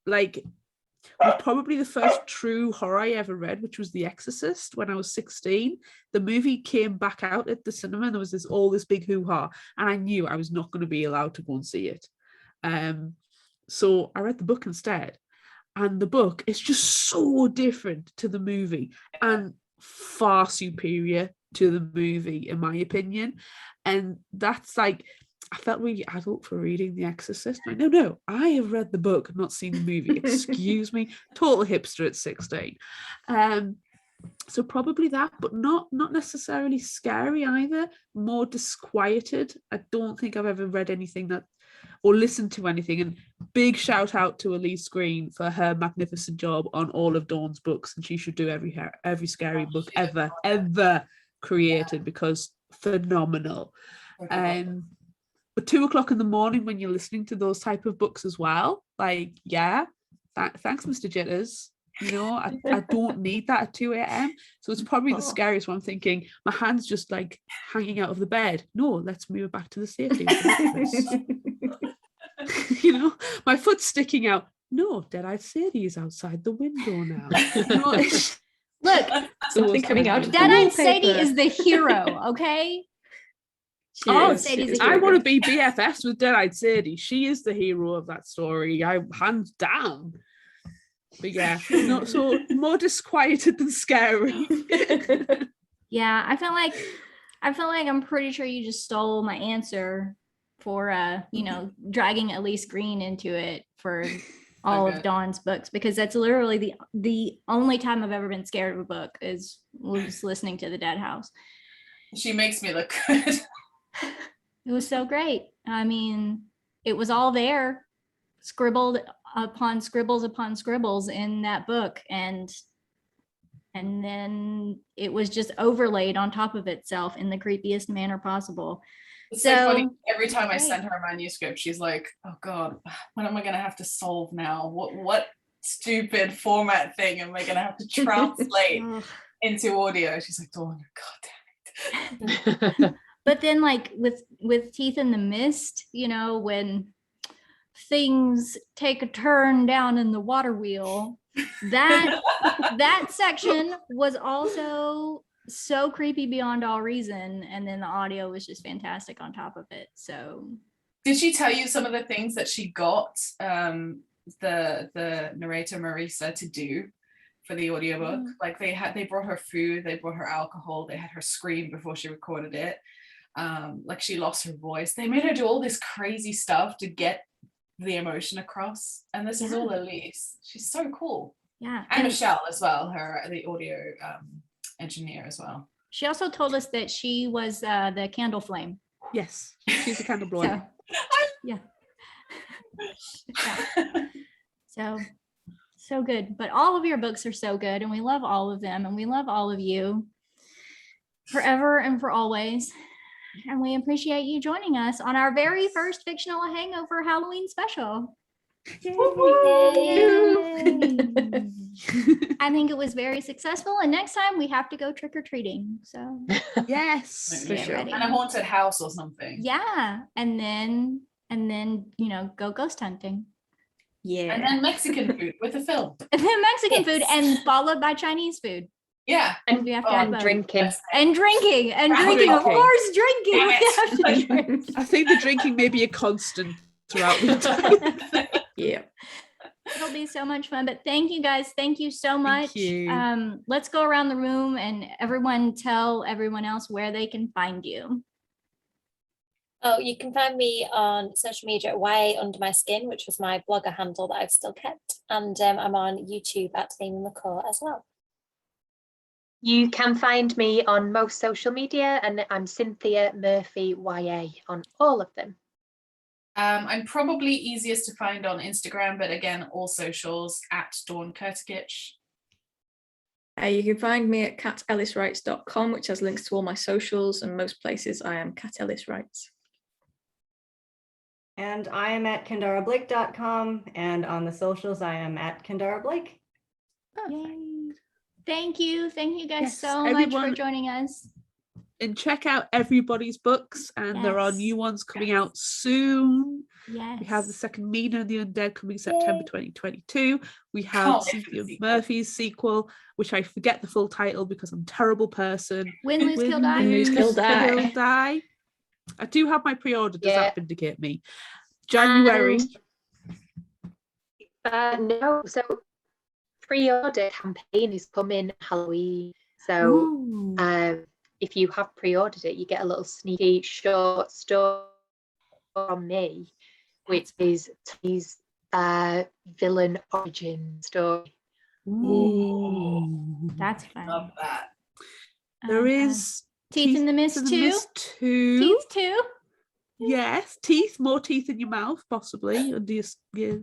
was probably the first true horror I ever read, which was The Exorcist when I was 16. The movie came back out at the cinema and there was this big hoo-ha, and I knew I was not going to be allowed to go and see it. So I read the book instead. And the book is just so different to the movie and far superior to the movie, in my opinion. And that's like, I felt really adult for reading The Exorcist. Like, no, I have read the book, not seen the movie. Excuse me, total hipster at 16. So probably that, but not necessarily scary either. More disquieted. I don't think I've ever read anything that or listen to anything. And big shout out to Elise Green for her magnificent job on all of Dawn's books, and she should do every scary book ever created, because phenomenal. But 2 o'clock in the morning when you're listening to those type of books as well, like, thanks, Mr. Jitters. You know, I don't need that at 2 a.m. So it's probably the scariest one. I'm thinking my hand's just like hanging out of the bed. No, let's move it back to the safety. You know, my foot's sticking out. No, Dead-eyed Sadie is outside the window now. You know, Look, Something coming out of the Dead-eyed Sadie wallpaper. is the hero, okay? She Oh, is, she is I very want to good. be BFFs with Dead-eyed Sadie. She is the hero of that story. Hands down. But yeah, not so more disquieted than scary. Yeah, I feel like I'm pretty sure you just stole my answer for dragging Elise Green into it for all of Dawn's books, because that's literally the only time I've ever been scared of a book was listening to The Dead House. She makes me look good. It was so great. I mean, it was all there, scribbled upon scribbles in that book, and then it was just overlaid on top of itself in the creepiest manner possible. It's so funny. Every time I great. send her a manuscript, she's like, "Oh God, what am I gonna have to solve now? What stupid format thing am I gonna have to translate into audio?" She's like, "Oh God damn it!" But then, like with Teeth in the Mist, you know, when things take a turn down in the water wheel, that section was also so creepy beyond all reason, and then the audio was just fantastic on top of it. So did she tell you some of the things that she got the narrator Marisa to do for the audiobook? Like they brought her food, they brought her alcohol, they had her scream before she recorded it. Like she lost her voice. They made her do all this crazy stuff to get the emotion across, and this is all Elise. She's so cool. Yeah, and Michelle as well, the audio engineer as well. She also told us that she was the candle flame. Yes, she's the candle blowing. Yeah. So good. But all of your books are so good, and we love all of them, and we love all of you forever and for always. And we appreciate you joining us on our very first Fictional Hangover Halloween special. I think it was very successful, and next time we have to go trick-or-treating. So yes, for sure. And a haunted house or something. Yeah, and then go ghost hunting. Yeah. And then Mexican food with a film. And then Mexican food, and followed by Chinese food. Yeah. And we have to have drinking. And drinking. Of course, drinking. I think the drinking may be a constant throughout the time. Yeah. It'll be so much fun. But thank you guys. Thank you so much. Let's go around the room and everyone tell everyone else where they can find you. Oh, you can find me on social media at YA Under My Skin, which was my blogger handle that I've still kept. And I'm on YouTube at Amy McCaw as well. You can find me on most social media, and I'm Cynthia Murphy YA on all of them. I'm probably easiest to find on Instagram, but again, all socials at Dawn Kurtagich. You can find me at catelliswrites.com, which has links to all my socials, and most places I am Cat Ellis Writes. And I am at kendarablake.com, and on the socials I am at Kendara Blake. Yay. Thank you guys Yes, so everyone, much for joining us. And check out everybody's books, and there are new ones coming out soon. Yes. We have the second Mina and the Undead coming September 2022. We have Cynthia Murphy's sequel, which I forget the full title because I'm a terrible person. Win, Lose, Kill, Die. Win, Lose, Kill, Die. I do have my pre-order. Does that vindicate me? January. No, so pre-order campaign is coming Halloween. So if you have pre-ordered it, you get a little sneaky short story from me, which is his villain origin story. Ooh, that's fun. Love that. There is Teeth in the Mist 2. Teeth 2. Teeth 2. Yes, teeth, more teeth in your mouth, possibly. Under your, yeah,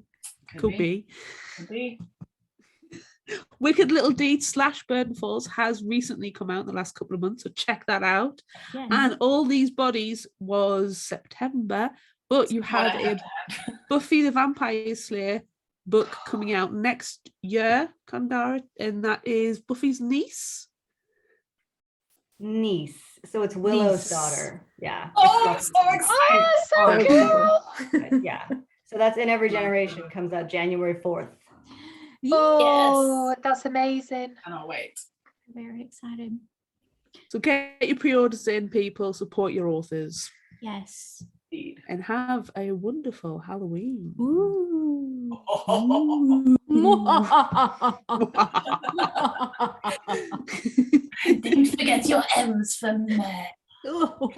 could be. Could be. Wicked Little Deeds / Burden Falls has recently come out in the last couple of months, so check that out. Yes. And All These Bodies was September, but you had a Buffy the Vampire Slayer book coming out next year, Kendare, and that is Buffy's niece. Niece. So it's Willow's Niece. daughter. Yeah. Oh, I'm so excited. Oh, so cool. Yeah. So that's In Every Generation, comes out January 4th. Oh, that's amazing. I cannot wait. Very excited. So get your pre-orders in, people. Support your authors. Yes. Indeed. And have a wonderful Halloween. Ooh. Didn't forget your M's for me. Ooh.